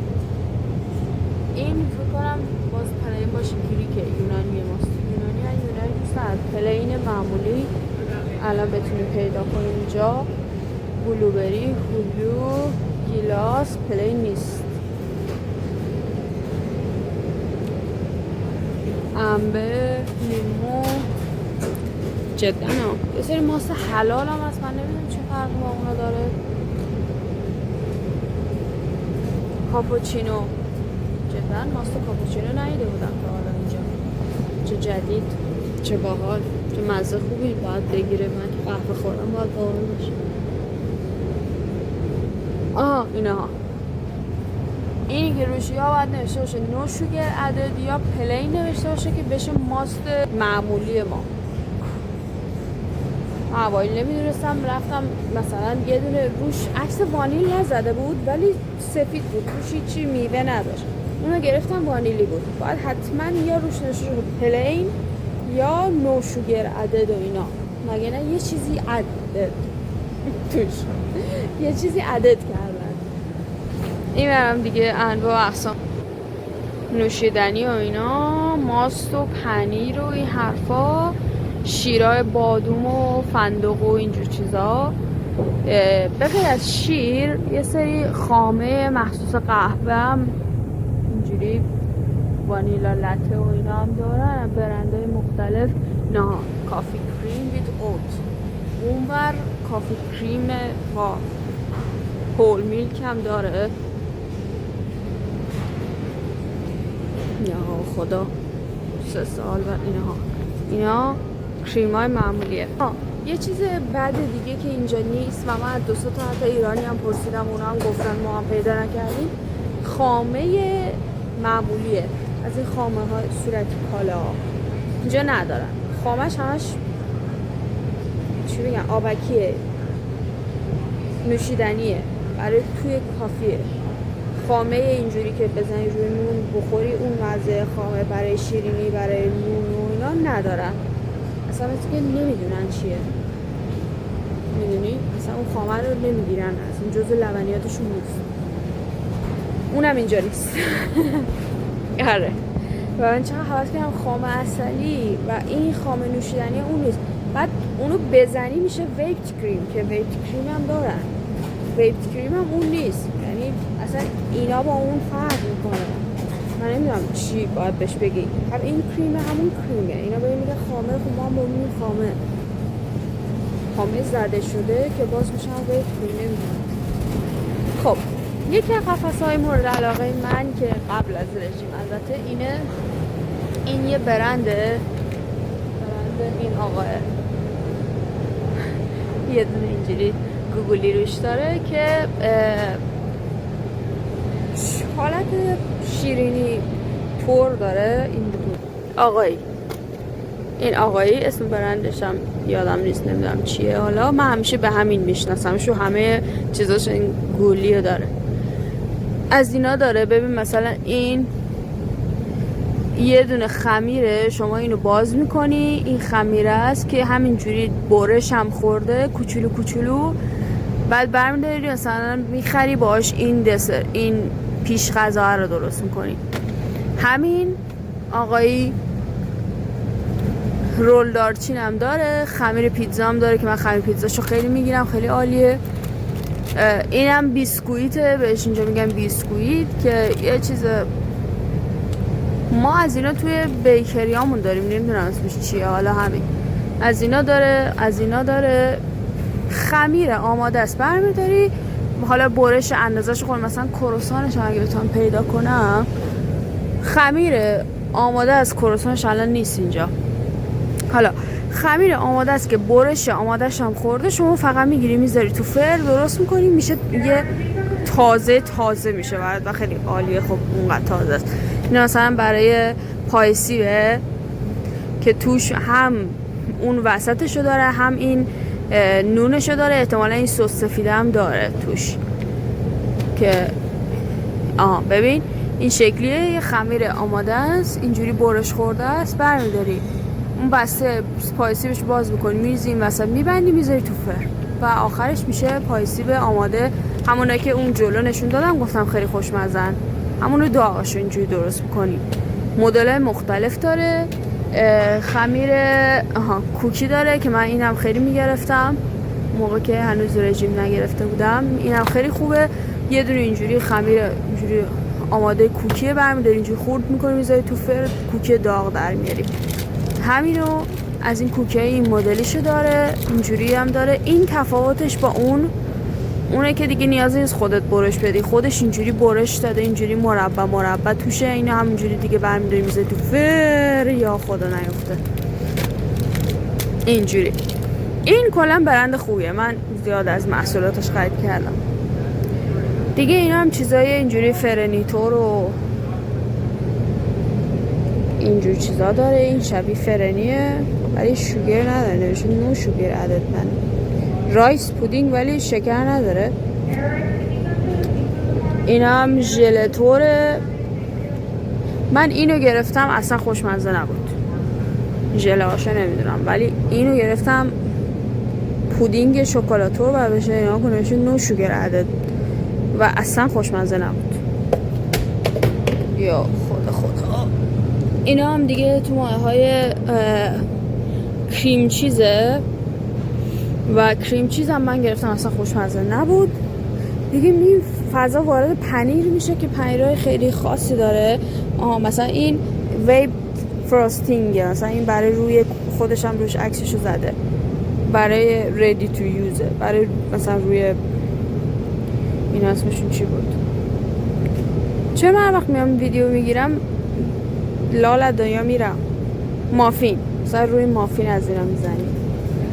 این فکر کنم باز پلین باشه گیری که یونانی ماست، یونانی دوست ندارم، پلین معمولی الان بتونیم پیدا کنیم اینجا. بلوبری، هلو، گیلاس پلین نیست. انبه، لیمو، جدا یه سری ماست حلال هم هست، من نمیدونم چه فرق با اونا داره. کاپوچینو، جدا ماست کاپوچینو ندیده بودم تا حالا اینجا، چه جدید، چه باحال، چه مزه خوبی باید بگیره. من قهوه خورم باید باحال باشه. اینها اینی که روشی ها باید نوشته باشه نو شوگر عدد یا پلین نوشته باشه که بشه ماست معمولی ما. اوایل نمیدونستم، رفتم مثلا یه دونه روش عکس وانیل نزده بود ولی سفید بود، روش هیچی میوه نداشت، اونو گرفتم وانیلی بود. باید حتما یا روش نوشته شده پلین یا نو شوگر عدد و اینا، مگه نه یه چیزی عدد توش یه چیزی عدد کردن. این برم دیگه انواع اقسام نوشیدنی و اینا، ماست و پنیر و این حرفا، شیرای بادوم و فندق و اینجور چیزا. بغیر از شیر یه سری خامه مخصوص قهوه هم اینجوری وانیلا لته و اینا هم دارن، برندهای مختلف. نه کافی کریم ویت اوت، اونور کافی کریم با هول میلک هم داره. یا خدا 3 سال و اینا کریم های معمولیه. یه چیز بد دیگه که اینجا نیست و من از 2 تا حتی ایرانی هم پرسیدم، اونا هم گفتن ما هم پیدا نکردیم، خامه معمولیه. از این خامه های صورت کالا اینجا ندارن، خامش همش چی بگم آبکیه، نوشیدنیه، برای توی کافیه. خامه اینجوری که بزنی روی نون بخوری اون مزه، خامه برای شیرینی برای نون و اینا ندارن اصلا، مثل که نمیدونن چیه، میدونی؟ اصلا اون خامه رو نمیگیرن، اصلا جزو لبنیاتشون نیست، اونم اینجا نیست. آره و من چقدر حواس کردم خامه عسلی و این خامه نوشیدنی اون نیست. بعد اونو بزنی میشه ویپت کریم که ویپت کریم هم دارن، ویپت کریم هم اون نیست، یعنی اصلا اینا با اون فرق میکنه. من نمیدونم چی باید بهش بگی، هم این کریم همون کریمه، اینا باید میگه خامه، خب ما بمونیم خامه زده شده که باز میشه هم ویپت کریم، نمیدونم. خب یکی از قفس‌های مورد علاقه من که قبل از رژیم البته این یه برنده این آقاه یه دونه اینجوری گوگلی روش داره که حالت شیرینی طور داره. این آقایی اسم برندش هم یادم نیست، نمیدونم چیه، حالا من همیشه به همین میشناسمش و همه چیزاش این گولیو داره. از اینا داره، ببین مثلا این یه دونه خمیره، شما اینو باز میکنی، این خمیره است که همینجوری برش هم خورده کوچولو کوچولو، بعد برمیداری مثلا میخری باش این پیش غذا رو درست میکنی. همین آقایی رول دارچین هم داره، خمیر پیتزا هم داره که من خمیر پیتزاشو خیلی میگیرم، خیلی عالیه. اینم بیسکویته، بهش اینجا میگن بیسکویت، که یه چیز ما از اینا توی بیکریامون داریم، نمیدونم اسمش چیه، حالا همین از اینا داره خمیر آماده است، برمیداری حالا برش اندازه‌ش خود، مثلا کروسانش اگه بتونم پیدا کنم، خمیر آماده از کروسانش الان نیست اینجا، حالا خمیر آماده است که برش آمادهش هم خورده، شما فقط میگیری میذاری تو فر درست میکنی، میشه یه تازه میشه و خیلی عالیه. خب اونقدر تازه است. این مثلا برای پای سیبه که توش هم اون وسطشو داره هم این نونشو داره، احتمالا این سس سفیده هم داره توش که ببین این شکلیه. یه خمیر آماده است، اینجوری برش خورده است، برمیداری اون بسته پای سیبش باز میکنی، میریزی این وسط میبندی میذاری تو فر و آخرش میشه پای سیب آماده. همونه که اون جلو نشون دادم گفتم خیلی خوشمزن، همونو داغشو اینجوری درست میکنی. مدل مختلف داره. خمیر کوکی داره که من اینم خیلی میگرفتم موقع که هنوز رژیم نگرفته بودم، اینم خیلی خوبه. یه دونه اینجوری خمیر اینجوری آماده کوکیه، برمی‌داری اینجوری خورد می‌کنی میذاری تو فر، کوکی داغ در میاری. همینو از این کوکی این مدلیشو داره، اینجوری هم داره. این تفاوتش با اونه که دیگه نیازی نیست خودت برش بدی، خودش اینجوری برش داده، اینجوری مربع توشه. اینو همینجوری دیگه برمی‌داری میذاری تو فر، یا خدا نیفته اینجوری. این کلا برند خوبیه، من زیاد از محصولاتش خرید کردم دیگه. اینا هم چیزای اینجوری فرنیتور و اینجور چیزا داره. این شبیه فرنیه ولی شوگر نداره، نوشته نو شوگر عدد من. رایس پودینگ ولی شکر نداره. این هم ژلتوره. من اینو گرفتم اصلا خوشمزه نبود، ژله هاشو نمیدونم، ولی اینو گرفتم پودینگ شکلاتور و بشه اینا که نوشته نو شوگر عدد و اصلا خوشمزه نبود. یا خدا. اینا هم دیگه تو مایه های کریم چیزه و کریم چیز هم من گرفتم اصلا خوشمزه نبود دیگه. این فضا وارد پنیر میشه که پنیرهای خیلی خاصی داره. مثلا این ویب فراستینگه، مثلا این برای روی خودش هم روش عکسشو زده، برای ردی تو یوزه، برای مثلا روی این اسمشون چی بود، چه من وقت میام ویدیو میگیرم لال دنیا میرم. مافین، مثلا روی مافین از اینا میزنی،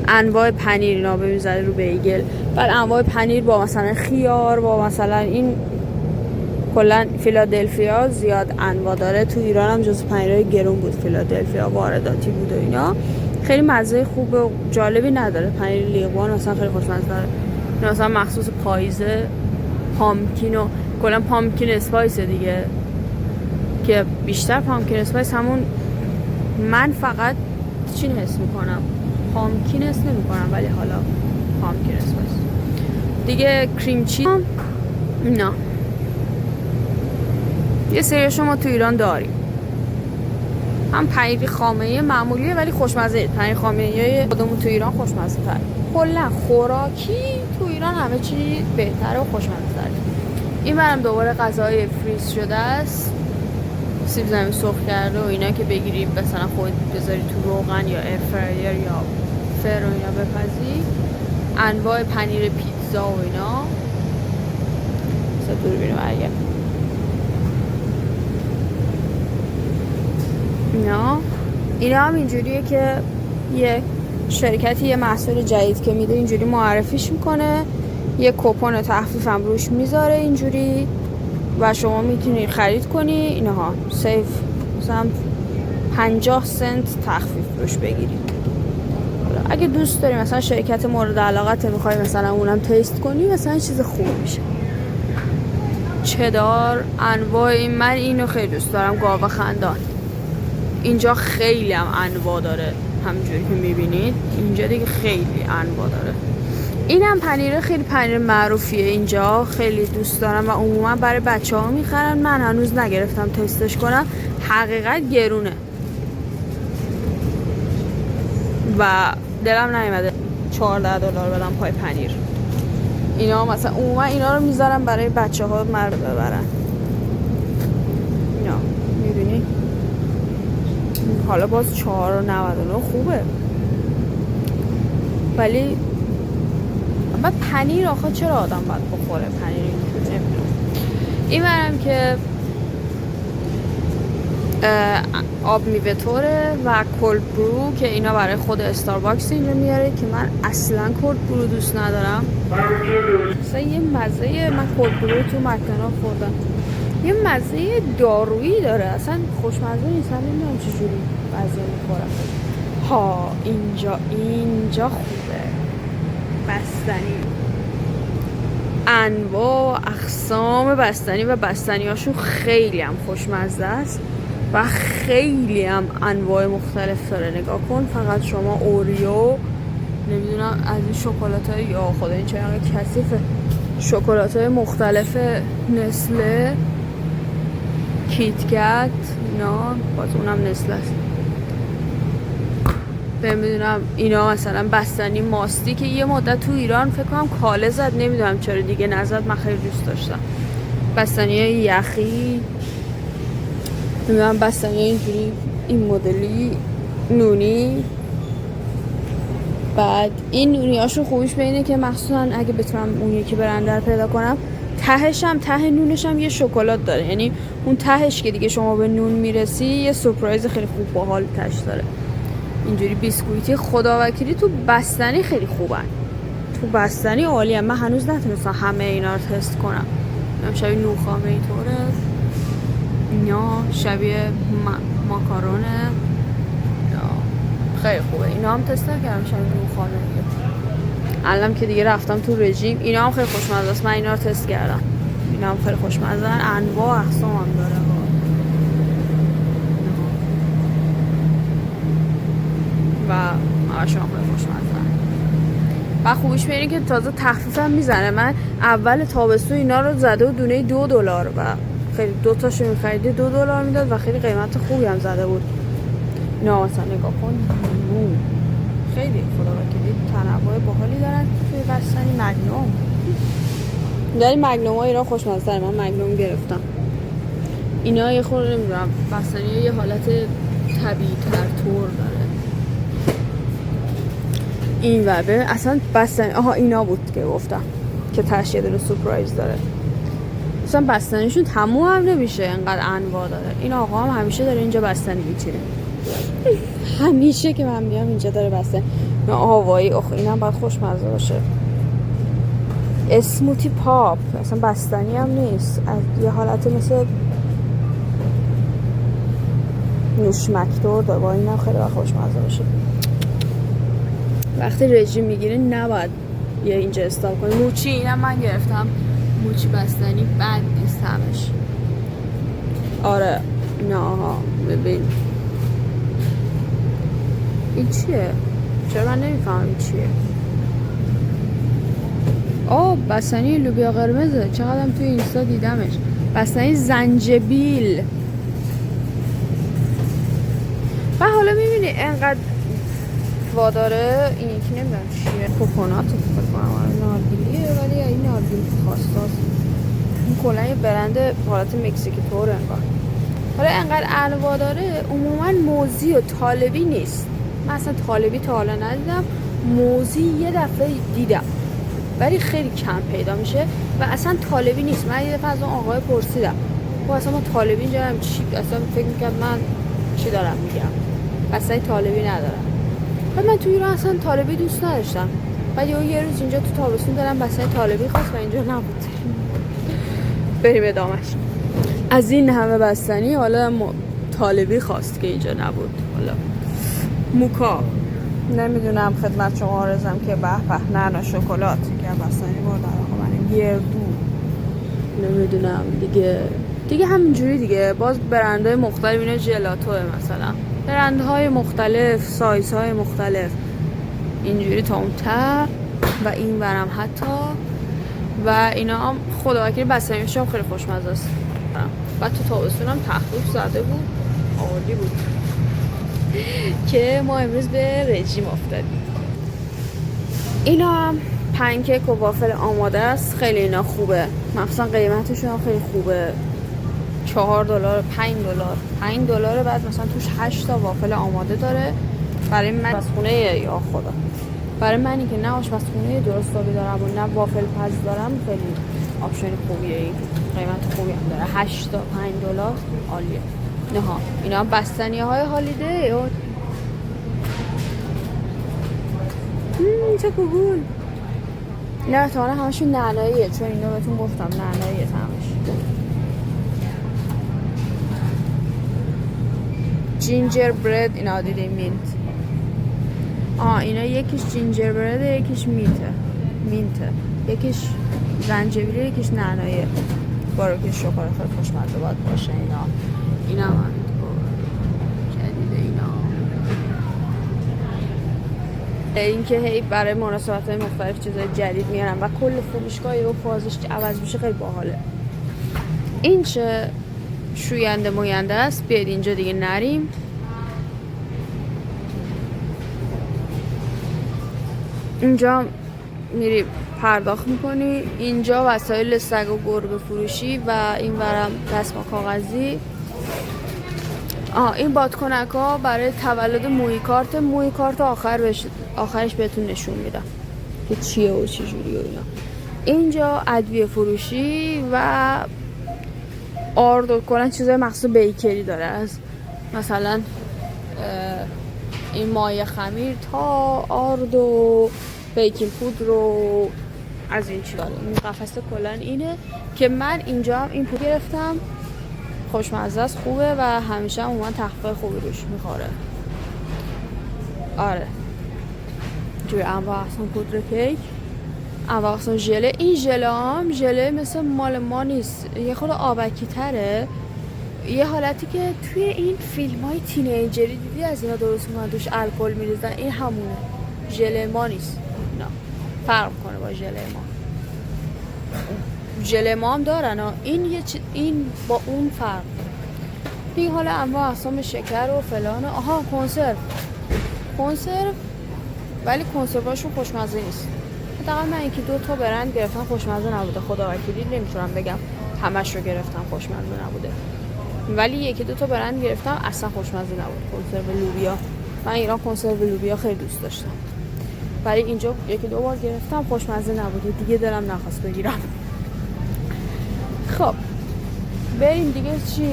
انواع پنیر اینا میزنی رو بیگل. بعد انواع پنیر با مثلا خیار، با مثلا این کلا فیلادلفیا زیاد انواع داره. تو ایران هم جز پنیرهای گرون بود، فیلادلفیا وارداتی بود و اینا. خیلی مزه خوب و جالبی نداره. پنیر لیوان مثلا خیلی خوشمزه داره، مثلا مخصوص پاییزه. پامکین و کلا پامکین اسپایس دیگه، که بیشتر پامکین اسپایس همون من فقط چی حس میکنم، پامکین حس نمیکنم، ولی حالا پامکین اسپایس دیگه. کریم چیز نه، یه سری شما تو ایران داریم، هم پنیر خامه معمولیه ولی خوشمزه. پنیر خامه خودمون تو ایران خوشمزه تر. کلا خوراکی تو ایران همه چی بهتره و خوشمزه تره. این برم دوباره غذای فریز شده است، سیب زمینی سرخ کرده و اینا که بگیری مثلا خودت بذاری تو روغن یا ایرفرایر یا فر و اینا بپزی. انواع پنیر پیتزا و اینا. مثلا دوربینو برگرد اینا هم اینجوریه که یه شرکتی یه محصول جدید که میده اینجوری معرفیش میکنه، یه کوپن تخفیف هم روش میذاره اینجوری و شما میتونید خرید کنی. اینها سیف مثلا 50 سنت تخفیف روش بگیری. اگه دوست داری مثلا شرکت مورد علاقت میخوای مثلا اونم تست کنی، مثلا چیز خوب میشه. چدار انواع من اینو خیلی دوست دارم. گاو خندان اینجا خیلی هم انواع داره، همونجوری که میبینید اینجا دیگه خیلی انواع داره. اینم پنیر خیلی پنیر معروفیه اینجا، خیلی دوست دارم و عموما برای بچه ها میخرن. من هنوز نگرفتم تستش کنم، حقیقت گرونه و دلم نیومده $14 بدم پای پنیر. اینا مثلا عموما اینا رو میذارم برای بچه ها مرد ببرن. اینا میبینی حالا باز $4.99 خوبه، ولی اما پنیر آخه چرا آدم باید بخوره پنیر؟ نمیدونم. این برم که آب میوه توره و کولد برو که اینا برای خود استارباکس اینجا میاره که من اصلا کولد برو دوست ندارم. مثلا یه مزه، من کولد برو تو مکدونالد خوردم، یه مزه دارویی داره، اصلا خوشمزه نیست. من نمیدونم چجوری بعضی میخورم. ها اینجا خوبه. بستنی، انواع اقسام بستنی و بستنی هاشون خیلی هم خوشمزه است و خیلی هم انواع مختلف داره. نگاه کن فقط شما اوریو، نمیدونم از این شکلات های، یا خدا این چقدر کثیفه، شکلات های مختلف نسله، کیتکت، اینا باز اونم نسله است. نمیدونم اینا مثلا بستنی ماستی که یه مدت تو ایران فکر کنم کاله زد، نمیدونم چرا دیگه نزد، من خیلی دوست داشتم. بستنی یخی، نمیدونم بستنی اینجوری این مدلی نونی. بعد این نونی هاشون خوبیش به اینه که مخصوصا اگه بتونم اون یکی برنده رو پیدا کنم، ته نونش هم یه شکلات داره، یعنی اون تهش که دیگه شما به نون میرسی یه سورپرایز خیلی خوب باحال تاش داره. اینجوری بیسکویتی خداوکیلی تو بستنی خیلی خوبن، تو بستنی عالیه. من هنوز نتونستم همه اینا رو تست کنم. شبیه نوخامه اینطوره، اینا شبیه ماکارونه، خیلی خوبه. اینا هم تست نکردم شبیه نوخامه. الان که دیگه رفتم تو رژیم، اینا هم خیلی خوشمزه است، من اینا رو تست کردم، اینا هم خیلی خوشمزه ان، انواع اقسام هم داره و همشون خیلی خوشمزه. و خوبیش به اینه که تازه تخفیف هم میزنه. من اول تابستون اینا رو زده و دونه $2 و خیلی دوتاشو میخریده $2 میداد و خیلی قیمت خوبی هم زده بود. اینا مثلا نگاه کن خیلی خداوکیلی تنوع باحالی دارن توی بستنی. مگنوم داری، مگنوم ها اینا خوشمزه تره، من مگنوم گرفتم. اینا یه خورده نمیدونم بستنی یه حالت طبیعی تر طور داره. این وبه اصلا بستنی، آها اینا بود که گفتم که تش یه دونه سورپرایز داره. اصلا بستنیشون تموم هم نمیشه، انقدر انواع داره. این آقا هم همیشه داره اینجا بستنی میچینه، همیشه که من بیام اینجا داره بستنی. نه هوایی، آخه اینم باید خوشمزه باشه. اسموتی پاپ اصلا بستنی هم نیست، از یه حالت مثل نوشمکتور داره، با اینم خیلی باید خوشمزه باشه. وقتی رژیم میگیری نباید یه اینجا استاپ کنی. موچی اینم من گرفتم، موچی بستنی بد نیست همش. آره نه ها ببین این چیه؟ چرا من نمیفهمم این چیه؟ بستنی لوبیا قرمزه، چقدرم توی اینستا دیدمش. بستنی زنجبیل. و حالا میبینی انقدر واداره این یکی نمیدونم چیه، کوکونات فکر کنم نارگیلیه، ولی این نارگیل خاصاست. این کلا یه برند حالت مکزیکی طور انگار. حالا انقدر انواع داره، عموما موزی و طالبی نیست. من اصلا طالبی تا حالا ندیدم، موزی یه دفعه دیدم ولی خیلی کم پیدا میشه و اصلا طالبی نیست. من یه دفعه از اون آقای پرسیدم اصلا ما طالبی اینجا هم چی، اصلا فکر میکرد من چی دارم میگم، اصلا طالبی ندارم. و من تو ایران اصلا طالبی دوست نداشتم، بعد یه روز اینجا تو تابستون دارم بستنی طالبی خواست و اینجا نبود. بریم ادامهش. از این همه بستنی حالا طالبی خواست که اینجا نبود. حالا موکا نمیدونم خدمت شما آرزم که به به نعنا شکلات که بستنی بردن آقا من گردو نمیدونم دیگه همینجوری دیگه. باز برندهای مختلف، اینا ژلاتوه مثلا، برندهای مختلف، سایزهای مختلف اینجوری تا اون ته و این برم حتی. و اینا هم خداوکیلی بستنیش هم خیلی خوشمزه است. بعد تو تابستون هم تخفیف زده بود، عالی بود که ما امروز به رژیم افتادیم. اینا هم پنکیک و وافل آماده است، خیلی اینا خوبه، مخصوصا قیمتشون هم خیلی خوبه. $4 $5 $5. بعد مثلا توش 8 تا وافل آماده داره. برای من آشپزخونه یا خدا، برای منی که نه آشپزخونه درستابی دارم و نه وافل پز دارم، خیلی آپشن خوبیه. این قیمت خوبی هم داره، 8 تا $5 عالیه. نه ها اینا هم بستنی های هالیده. چه گوگل. اینا احتمالا همشون نعناییه، چون اینا بهتون گفتم نعناییه همش. جینجر برد اینا دیدیم مینت. اینا یکیش جینجر برده یکیش مینته، یکیش زنجبیله یکیش نعناییه. باروکش شکر خیلی خوشمزه باید باشه. اینا من جدیده اینا. این که هی برای مناسبت‌های مختلف چیزای جدید میارن و کل فروشگاهی و فازش عوض میشه، خیلی باحاله. این چه شوینده موینده است. بیاید اینجا دیگه نریم. اینجا میری پرداخت میکنی. اینجا وسایل سگ و گربه فروشی و این ورم دستمال کاغذی. این بادکنک ها برای تولد موی کارت آخرش بهتون نشون میدم که چیه و چی جوری و اینا. اینجا ادویه فروشی و آرد و کلا چیزای مخصوص بیکری داره، از مثلا این مایه خمیر تا آرد و بیکینگ پودر رو از این چی داره. این قفسه کلا اینه که من اینجا هم این پودر گرفتم، خوشمزه است، خوبه و همیشه هم اومد تخفیف خوبی روش میخوره. آره توی انواع اقسام پودر کیک، انواع اقسام ژله. این ژله مثل مال ما نیست، یه خود آبکی تره. یه حالتی که توی این فیلم های تینیجری دیدی از اینا درست میکنن توش الکل میریزن، این همونه. ژله ما نیست، نه فرق کنه با ژله ما. ژله ما هم دارن این با اون فرق. این حالا انواع اقسام شکر و فلان. کنسرو ولی کنسروهاشون خوشمزه نیست. حداقل من یکی دو تا برند گرفتم خوشمزه نبوده. خدا وکیلی نمیتونم بگم همش رو گرفتم خوشمزه نبوده، ولی یکی دو تا برند گرفتم اصلا خوشمزه نبود. کنسرو لوبیا، من ایران کنسرو لوبیا خیلی دوست داشتم، ولی اینجا یکی دو بار گرفتم خوشمزه نبوده، دیگه دلم نخواست بگیرم. خب بریم دیگه. چی؟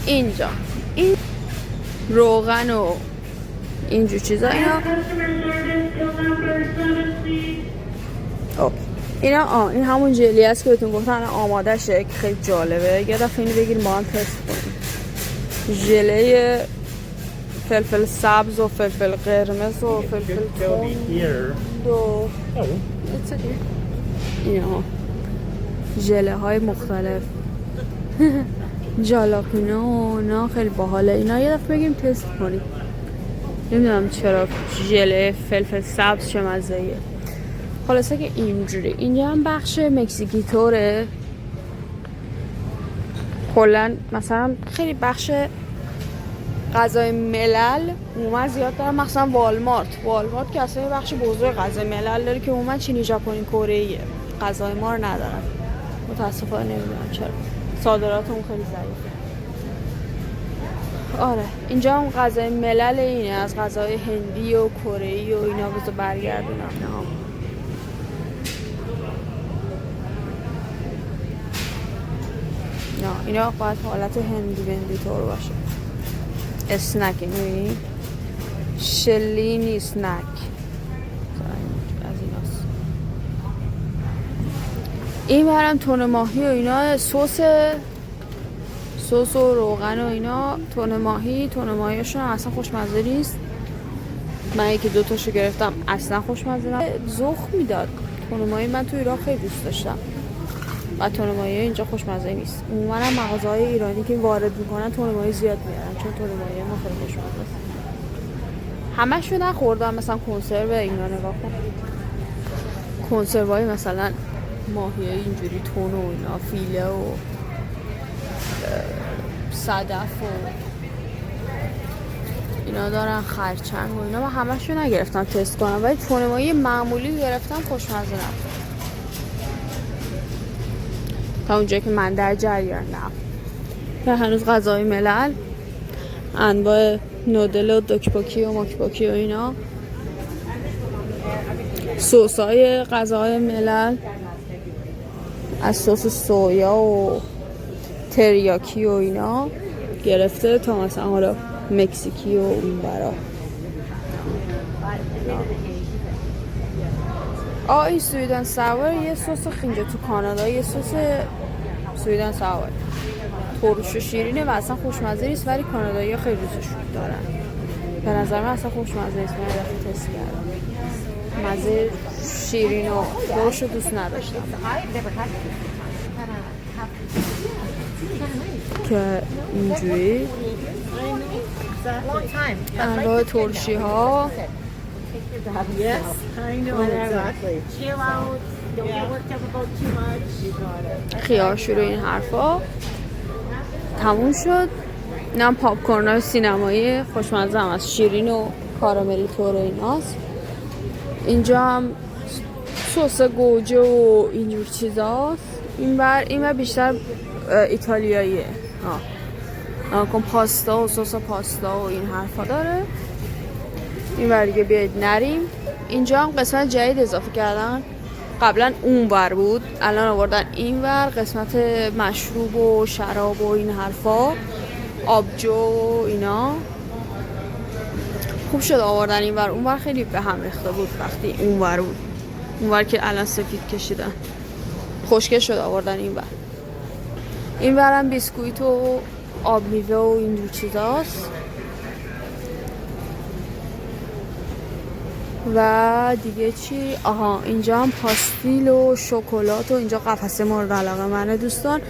اینجا این روغن و اینجور چیزا اینا این همون جلی است که بهتون گفتن آماده شه، که خیلی جالبه. یه دفعه اینو بگیر ما هم تست کنیم. ژله فلفل سبز و فلفل قرمز و فلفل تند و اینا ژله های مختلف. جالاپینو نه خیلی باحاله. اینا یه دفعه بگیم تست کنیم. نمیدونم چرا ژله فلفل سبز چه مزه‌ایه. خلاصه که اینجوری. اینجا هم بخش مکزیکی توره کلا. مثلا خیلی بخش غذای ملل عموما زیاد داره، مثلا والمارت که اصلا بخش بزرگ غذای ملل داره که عموما چینی، ژاپنی، کره‌ایه. غذای ما رو ندارن متاسفانه. نمیدونم چرا صادراتمون خیلی ضعیفه. آره اینجا هم غذای ملل اینه، از غذای هندی و کره‌ای و اینا. بذار برگردونم. نه اینا باید حالت هندی طور باشه. اسنک اینوی شلینی اسنک از ایناست. این برم تون ماهی و اینا، سس و روغن و اینا. تون ماهیشون اصلا خوشمزه نیست. من یکی دو تاشو گرفتم اصلا خوشمزه نبود، زخم میداد. تون ماهی من تو ایران خیلی دوست داشتم و تون ماهی اینجا خوشمزه نیست. عموما هم مغازه‌های ایرانی که وارد میکنن تون ماهی زیاد میارن، چون تون ماهی ما خیلی خوشمزه است. همه‌شو نخوردم. مثلا کنسرو اینا نگاه کن، کنسروهای مثلا ماهی اینجوری تون و اینا، فیله و صدف و اینا دارن، خرچنگ و اینا. من همه‌شو نگرفتم تست کنم، ولی تون ماهی معمولی گرفتم خوشمزه نبود. تا اونجایی که من در جریانم. یا هنوز غذای ملل، انواع نودل و دوکپاکی و ماکپاکی و اینا، سس‌های غذای ملل، از سس سویا و تریاکی و اینا گرفته تا مثلا حالا مکزیکی و اون برا. این سویدن ساور یه سس اینجا تو کانادا یه سس سویدن ساور ترش و شیرینه و اصلا خوشمزه نیست، ولی کانادایی‌ها خیلی دوستش دارن. به نظر من اصلا خوشمزه نیست. من دفعه تست کردم، مزه شیرین و ترش رو دوست نداشتم که اینجوری انواع ترشی ها خیارشور و این حرفا تموم شد. اینم پاپکورن های سینمایی خوشمزه هم از شیرین و کاراملی طور ایناست. اینجا هم سس گوجه و اینجور چیزاست. این بیشتر ایتالیاییه. کن پاستا و سس پاستا و این حرفا داره. این ور دیگه بیاید نریم. اینجا هم قسمت جدید اضافه کردن، قبلا اون ور بود الان آوردن این ور، قسمت مشروب و شراب و این حرفا، آبجو و اینا. خوب شد آوردن این ور، اون ور خیلی به هم ریخته بود وقتی اون ور بود. اون ور که الان سفید کشیدن خشکه شد آوردن این ور. این ور هم بیسکویت و آب میوه و اینجور چیزاست. و دیگه چی؟ اینجا هم پاستیل و شکلات و اینجا قفسه مورد علاقه منه دوستان.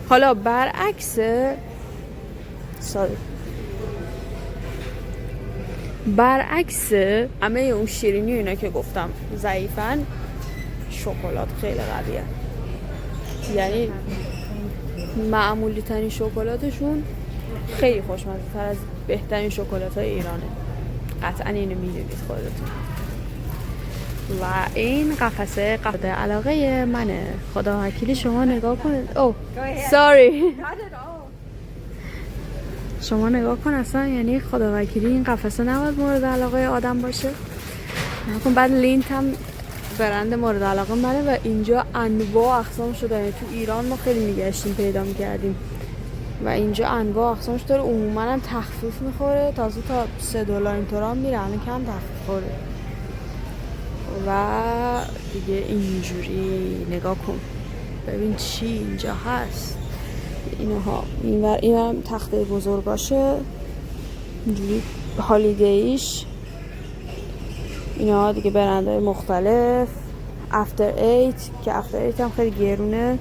حالا برعکس همه اون شیرینی و اینا که گفتم ضعیفن، شکلات خیلی قویه. یعنی معمولی ترین شکلاتشون خیلی خوشمزه تر از بهترین شکلات های ایرانه. قطعا اینو میدونید خودتون. و این قفسه علاقه منه. خدا وکیلی شما نگاه کنید. ساری شما نگاه کن اصلا، یعنی خدا وکیلی این قفسه نباید مورد علاقه آدم باشه. نکن بعد لینت هم برند مورد علاقه منه و اینجا انواع اقسام شده. یعنی تو ایران ما خیلی میگشتیم پیدا میکردیم و اینجا انواع اقسامش داره. عموما هم تخفیف میخوره، تازه تا $3 اینطور هم میره، الان کم تخفیف خوره. و دیگه اینجوری نگاه کن ببین چی اینجا هست. اینها این هم تخته بزرگاشه اینجوری هالیدیش. اینا دیگه برندهای مختلف. افتر ایت که افتر ایت هم خیلی گرونه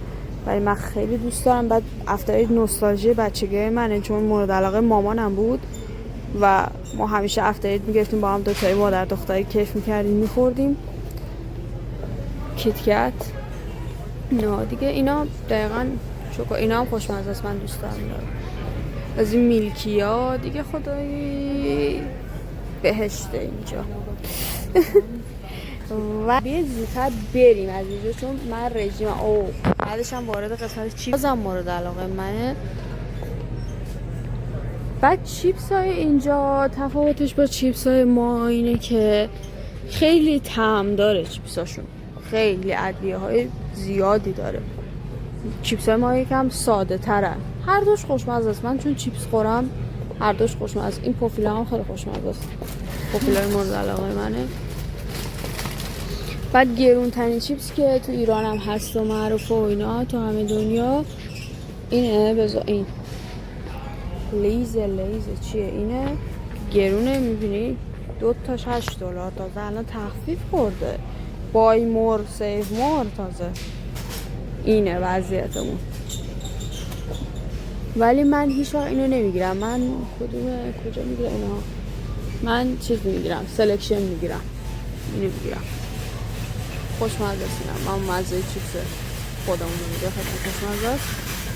ولی من خیلی دوست دارم. بعد افتر ایت نوستالژی بچگی منه چون مورد علاقه مامانم بود و ما همیشه افتر ایت میگرفتیم با هم دوتایی مادر دختری کیف میکردیم میخوردیم. کیتکت نه دیگه اینا دقیقا اینا هم خوشمزه است، من دوست دارم. از این میلکی ها دیگه خدایی بهشته اینجا. و بیاید زودتر بریم از اینجا چون من رژیم بعدش هم وارد قسمت چیپس هم مورد علاقه منه. بعد چیپس های اینجا تفاوتش با چیپس های ما اینه که خیلی طعم داره. چیپس هاشون خیلی ادویه های زیادی داره. چیپس های ما یکم ساده ترن. هر دوش خوشمزه است. من چون چیپس خورم هر دوش خوشمزه است. این پوفیلا هم خیلی خوشمزه است. پوفیلای مورد علاقه منه. بعد گرون ترین چیپس که تو ایران هم هست و معروف و اینا تو همه دنیا اینه. این لیز چیه اینه گرونه، میبینی 2 تاش $8 تازه الان تخفیف خورده. بای مور سیو مور تازه. اینه وضعیتمون. ولی من هیچ وقت اینو نمیگیرم. من کجا میگیرم اینا؟ من چیز میگیرم، سلکشن میگیرم. اینو میگیرم. خوشمزه است. من مزه چیپس خودمون میگیرم. خیلی خوشمزه است.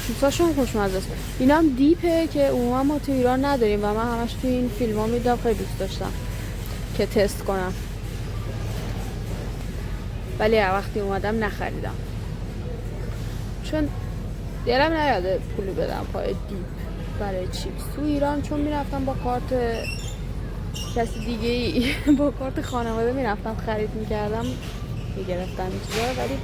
چیپساشون خوشمزه است. اینا هم دیپه که عموما ما تو ایران نداریم و من همش تو این فیلم‌ها میدیدم. خیلی دوست داشتم که تست کنم. ولی وقتی اومدم نخریدم چون دلم نیاده پولی بدم پای دیپ برای چیپس. تو ایران چون میرفتم با کارت کسی دیگه ای با کارت خانواده میرفتم خرید میکردم میگرفتم این چیزا. ولی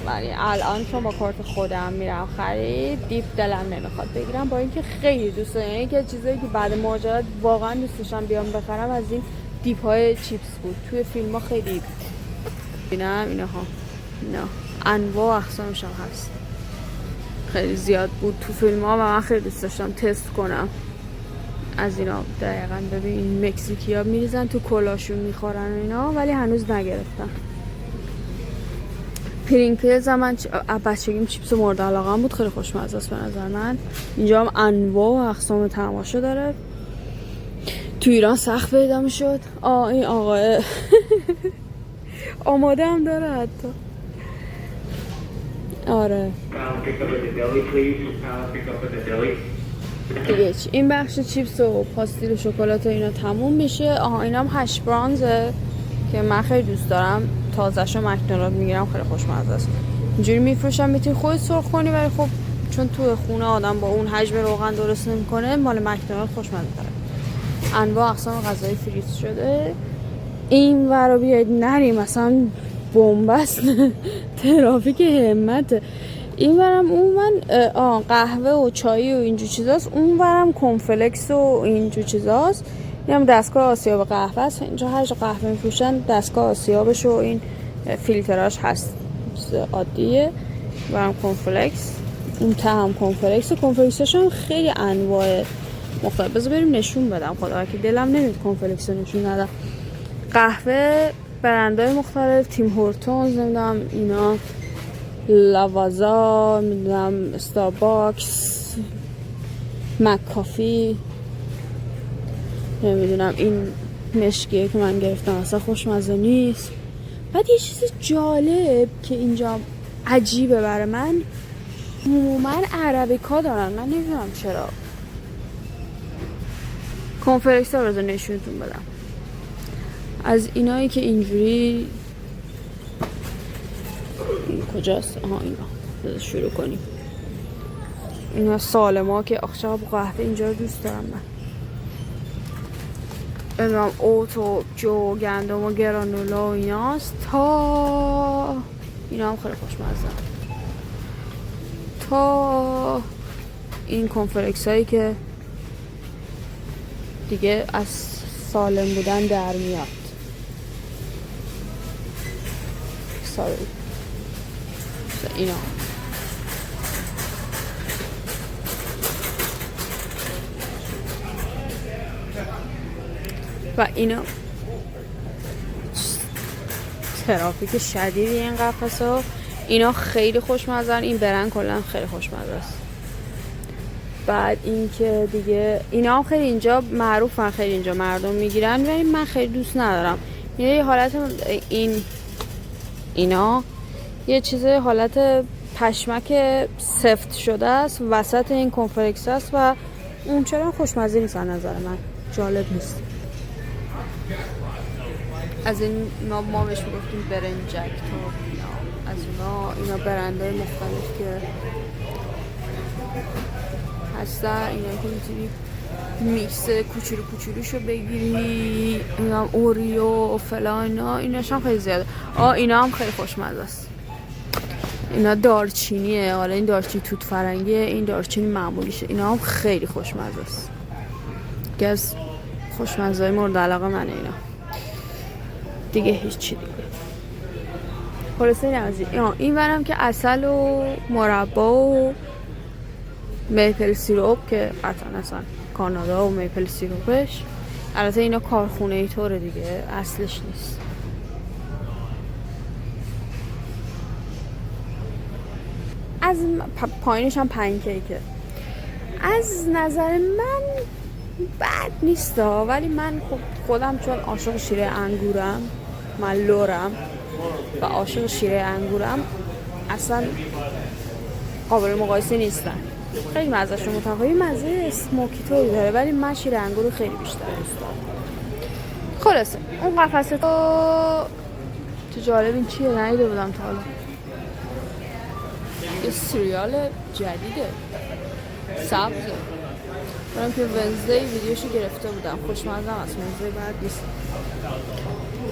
ولی الان چون با کارت خودم میرم خرید دیپ دلم نمیخواد بگیرم، با اینکه خیلی دوست دارم. یکی از چیزایی که بعد مهاجرت واقعا دوست داشتم بیام بخرم از این دیپ های چیپس بود. توی فیلم ها خیلی بینم اینها، اینا انواع اقسامش هم هست، خیلی زیاد بود تو فیلم ها و من خیلی دوست داشتم تست کنم از اینا. دقیقا ببین این مکزیکی ها میریزن تو کلاشون میخورن اینا، ولی هنوز نگرفتم. پرینکلز من بچگیم چیپس مورد علاقه بود، خیلی خوشمزه است به نظر من. اینجا هم انواع و اقسام تماشا داره. تو ایران سخت پیدا میشد. این آقای آماده هم داره حتی. آره دیگه چی؟ این بخش چیپس و پاستیل و شکلات و اینا تموم میشه. اینا هم هش برانزه که من خیلی دوست دارم، تازه‌شو مکدونالد میگیرم، خیلی خوشمزه است. اینجوری میفروشن میتونی خودت سرخ کنی، ولی خب چون تو خونه آدم با اون حجم روغن درست نمیکنه، مال مکدونالد خوشمزه داره. انواع اقسام غذای فریز شده. این ورا بیاید نریم مثلا بنبست ترافیک همت. این ورم اون من قهوه و چای و اینجور چیزاست، اون ورم کنفلکس و اینجور چیزاست. این هم دستگاه آسیاب قهوه است. اینجا هر جا قهوه میفروشن دستگاه آسیابش و این فیلتراش هست، عادیه. ورم کنفلکس، اون ته هم کنفلکس. کنفلکسش هم خیلی انواع مختلف. بذار بریم نشون بدم، خدا که دلم نمید کنفلکس رو نشون ندم. قهوه برندهای مختلف، تیم هورتونز، نمیدونم اینا، لاوازا، میدونم استارباکس، مک کافی، نمیدونم این مشکیه که من گرفتم اصلا خوشمزه نیست. بعد یه چیز جالب که اینجا عجیبه برای من، عموما عربیکا دارن، من نمیدونم چرا. کنفرکس ها رو نشونتون بدم از اینایی که اینجوری. این کجاست؟ اینا بذار شروع کنیم. اینا سالما که آخشاب قهوه اینجا رو دوست دارم من. ببینم اوت و جو گندم و گرانولا و ایناست. تا اینا هم خیلی خوشمزه. تا این کنفرکس هایی که دیگه از سالم بودن در میاد. اینا و اینا ترافیک شدیدی این قفسه ها. اینا خیلی خوشمزن. این برند کلا خیلی خوشمزه است. بعد این که دیگه اینا هم خیلی اینجا معروفن، خیلی اینجا مردم میگیرن، ولی من خیلی دوست ندارم. یه حالت اینا یه چیز حالت پشمک سفت شده است وسط این کنفرکس است و اون چرا خوشمزه نیست از نظر من، جالب نیست. از این ما بهش میگفتیم برنجک تو اینا. از اینا برندهای مختلف که هستن، اینا که میتونی میکس کوچولو کوچولوشو بگیری، اینا هم اوریو و فلان، ایناش هم خیلی زیاده. اینا هم خیلی خوشمزه است. اینا دارچینیه، حالا این دارچینی توت فرنگیه، این دارچینی معمولیشه. اینا هم خیلی خوشمزه است. یکی از خوشمزه های مورد علاقه منه اینا. دیگه هیچی دیگه. خلاصه این ورم که عسل و مربا و میپل سیروپ که قطعا اصلا کانادا و میپل سیروپش، البته اینا کارخونه ای طوره دیگه، اصلش نیست. از پایینش هم پنکیکه. از نظر من بد نیست ولی من خودم چون عاشق شیره انگورم، من لورم و عاشق شیره انگورم، اصلا قابل مقایسه نیستن. خیلی مزه‌شون متفاوته، مزه اسموکی طوری داره، ولی من شیر انگور رو خیلی بیشتر دوست دارم. خلاصه اون قفسه تو جالب این چیه ندیده بودم تا حالا. یه سریال جدیده سبزه، برام که ونزدی ویدیوشو گرفته بودم، خوشمزه است. ونزدی بعد نیست.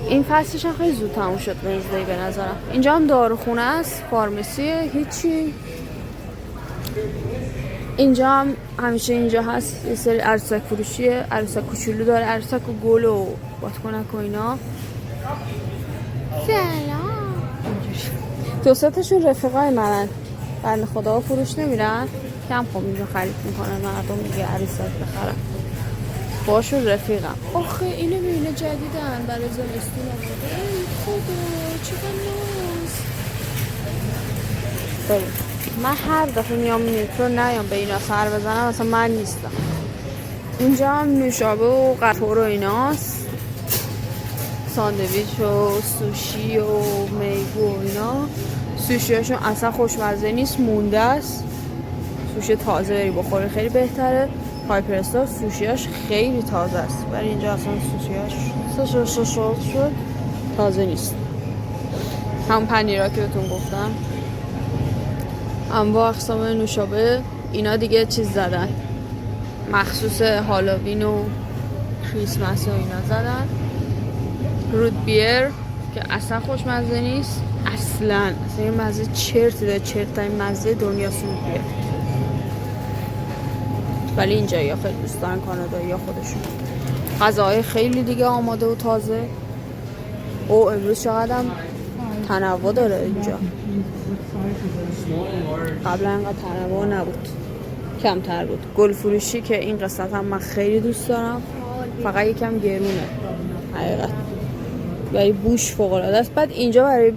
این فصلش هم خیلی زود تموم شد ونزدی به نظرم. اینجا هم داروخونه است، فارمسیه، هیچی. اینجا هم همیشه اینجا هست یه سری عروسک فروشیه، عروسک کوچولو داره، عروسک و گل و بادکنک و اینا. سلام. دو سه رفقای منن، بنده خدا فروش نمیرن، کم خوب اینجا خرید میکنن مردم میگه عروسک بخرن، باشون رفیقم. آخه اینو ببینه جدیدن برای زمستون آورده. ای خدا چقدر ناز. بریم. من هر دفعه میام مترو نیام به اینا سر بزنم، اصلا من نیستم. اینجا هم نوشابه و قطور و ایناست، ساندویچ و سوشی و میگو و اینا. سوشی هاشون اصلا خوشمزه نیست، مونده است. سوشی تازه بری بخوری خیلی بهتره. هایپرستار سوشیاش خیلی تازه است، ولی اینجا اصلا سوشیاش شد تازه نیست. هم پنیرها که بهتون گفتم، انواع اقسام نوشابه اینا دیگه چیز زدن، مخصوص هالووین و کریسمس و اینا زدن. رود بیر که اصلا خوشمزه نیست، اصلا یه مزه چرت داره، چرت‌ترین مزه دنیا رود بیر. ولی اینجا یا خیلی دوست دارن کانادا یا خودشون. غذاهای خیلی دیگه آماده و تازه. او امروز چقدر تنوع داره اینجا، قبلا اینقدر تنوع نبود، کمتر بود. گل فروشی که این قسمت هم من خیلی دوست دارم، فقط یکم گرونه حقیقت، ولی بوش فوق العاده است. بعد اینجا برای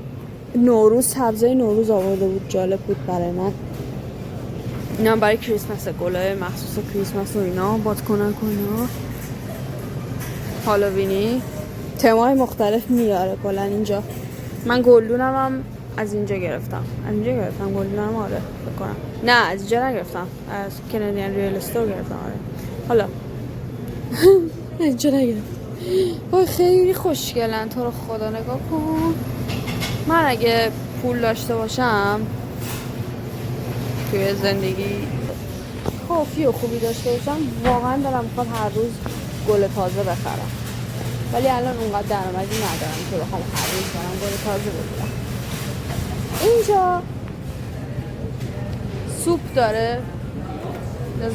نوروز سبزای نوروز آورده بود، جالب بود برای من. اینا برای کریسمس، گلای مخصوص کریسمس و اینا، بادکنک و اینا، هالووینی، تمای مختلف میاره کلا اینجا. من گلدونم هم از اینجا گرفتم، گلدونم آره بکنم، نه از اینجا نگرفتم، از کندیان ریل استور گرفتم آره. حالا اینجا نگرفتم. وای خیلی خوشگلن، تو رو خدا نگاه کن. من اگه پول داشته باشم توی زندگی، کافی و خوبی داشته باشم، واقعا دارم میخوام هر روز گل تازه بخرم، ولی الان اونقدر درآمدی ندارم که بخوام هر روز برم گل تازه بخرم. اینجا سوپ داره،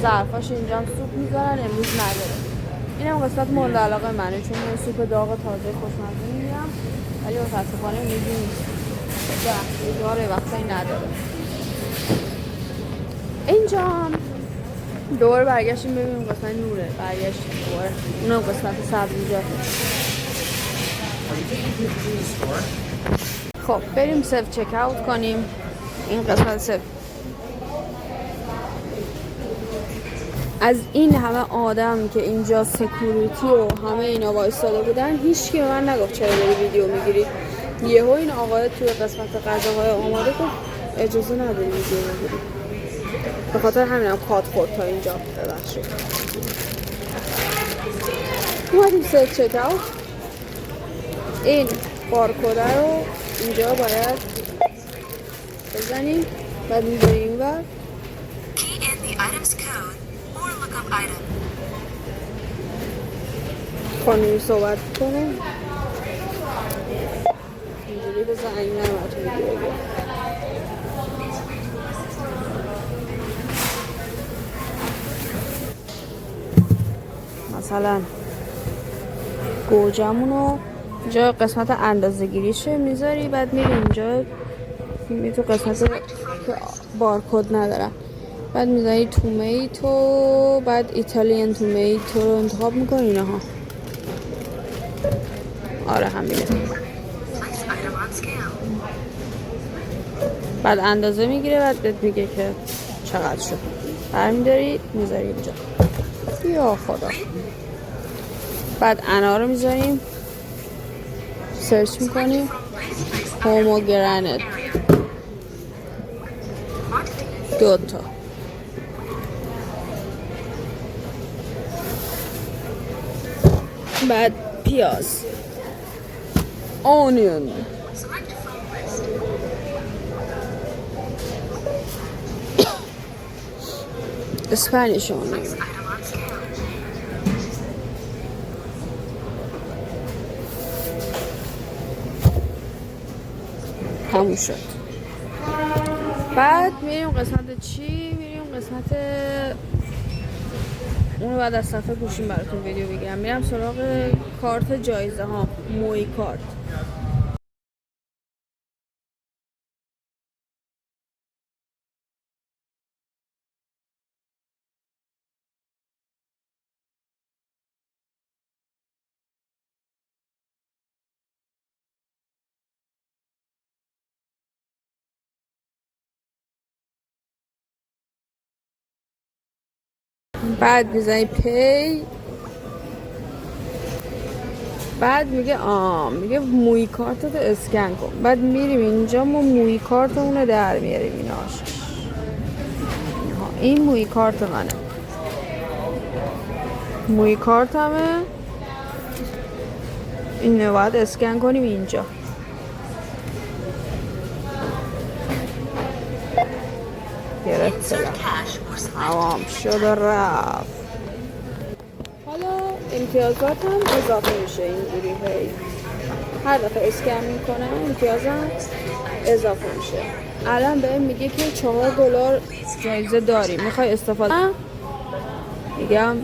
ظرفاش اینجا هم سوپ میذارن، امروز نداره. اینم قسمت مورد علاقه منه، چون من سوپ داغ تازه خوشمزه میگیرم، ولی متاسفانه امروز نیست، یه وقتایی نداره. اینجا هم دوباره برگشتیم ببینیم قسمت نوره، برگشتیم دوباره اونم قسمت سبزیجاته. خب بریم سلف چک اوت کنیم. این قسمت سلف، از این همه آدم که اینجا سکیوریتی و همه اینا وایساده بودن، هیچ کی به من نگفت چرا داری ویدیو میگیری. یهو این آقای توی قسمت غذاهای آماده گفت اجازه نداری ویدیو بگیری. به خاطر همینم کات خورد تا اینجا. ببخشید. اومدیم سلف چک اوت. این بارکد رو اینجا باید بزنیم، بعد می‌بریم اینور. خانومی صحبت کنه اینجوری بزن، این نمید تو ویدیو بگیر. مثلا گوجمونو اینجا قسمت اندازه گیریشه میذاری، بعد میری اینجا میری تو قسمت که بارکد ندارم، بعد میذاری تومیتو، بعد ایتالیان تومیتو رو انتخاب میکنی اینها. آره همینه. بعد اندازه میگیره، بعد بهت میگه که چقدر شد، برمیداری میذاری اینجا. یا خدا. بعد انا رو میذاریم، سرچ میکنیم پومگرنت 2 تا، بعد پیاز، اونیون، اسپانیش اونیون، تموم شد. بعد میریم قسمت چی؟ میریم قسمت اونو بعد از صفحه گوشیم براتون ویدیو بگیرم. میرم سراغ کارت جایزه ها، موی کارت. بعد میزنی پی، بعد میگه میگه موی کارتت اسکن کن. بعد میریم اینجا ما موی کارتمون رو در میاریم. ایناش این موی کارت منه، موی کارتمه. اینو باید اسکن کنیم اینجا. گرفتم، تمام شد و رفت. حالا امتیازات هم اضافه میشه اینجوری. هر دفعه اسکن میکنم امتیازم اضافه میشه. الان بهم میگه که $4 جایزه داریم، میخوای استفاده؟ میگم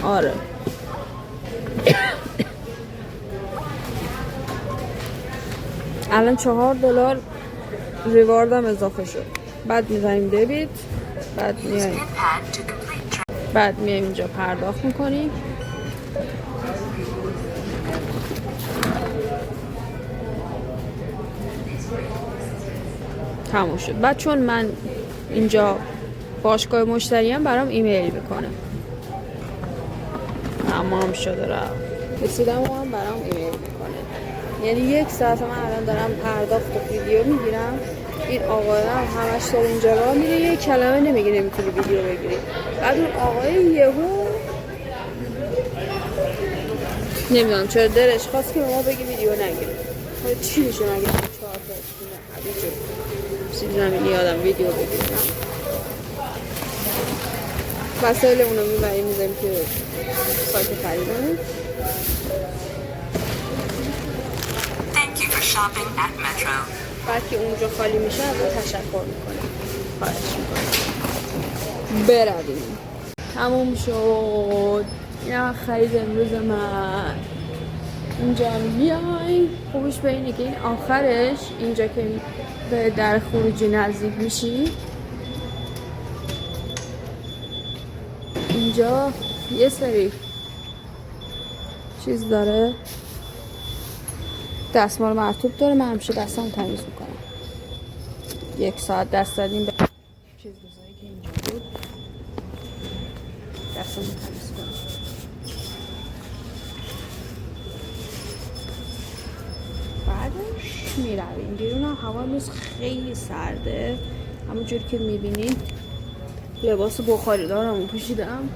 آره. الان $4 ریواردم اضافه شد. بعد میزنیم دبیت، بعد میایم اینجا پرداخت میکنیم. تموم شد. بعد چون من اینجا باشگاه مشتریم برام ایمیل میکنه. تمام شده رفت. رسیدم هم برام ایمیل میکنه. یعنی 1 ساعت من الان دارم پرداخت و ویدیو میگیرم. این آقای هم همش داره اینجا راه میره، یه کلمه نمیگه نمیتونی ویدیو بگیری. بعد اون آقای یهو نمیدونم چرا دلش خواست که ما بگی ویدیو نگیریم. چی میشه مگه 4 تا سیب زمینی آدم ویدیو بگیریم؟ وسایل اونو میبریم میزنیم که سایت خریدمون. بعد که اونجا خالی میشه از تشکر میکنه، خواهش میکنه برویم. تموم شد. یا خرید امروز من. اینجا بیایم خوبش به اینه که این آخرش اینجا که به در خروجی نزدیک میشی، اینجا یه سری چیز داره، دستمال مرطوب داره. من همیشه دستم تمیز میکنم. 1 ساعت دست دادیم به چیز بزایی که اینجا بود، دستم تمیز کنم. بعدش میرویم بیرون. هوا امروز خیلی سرده، همونجوری که میبینید لباس بخاری دارم پوشیدم.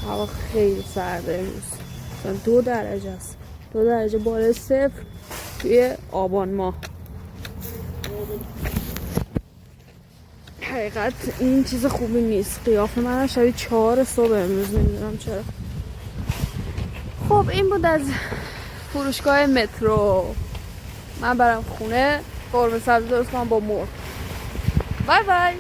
هوا خیلی سرده امروز، مثلا 2 درجه است. 2 درجه بالای 0 توی آبان ماه. حقیقت این چیز خوبی نیست. قیافه من شبیه 4 صبح امروز، نمیدونم چرا. خب این بود از فروشگاه مترو. من برم خونه قرمه سبزی درست کنم با مرغ. بای بای.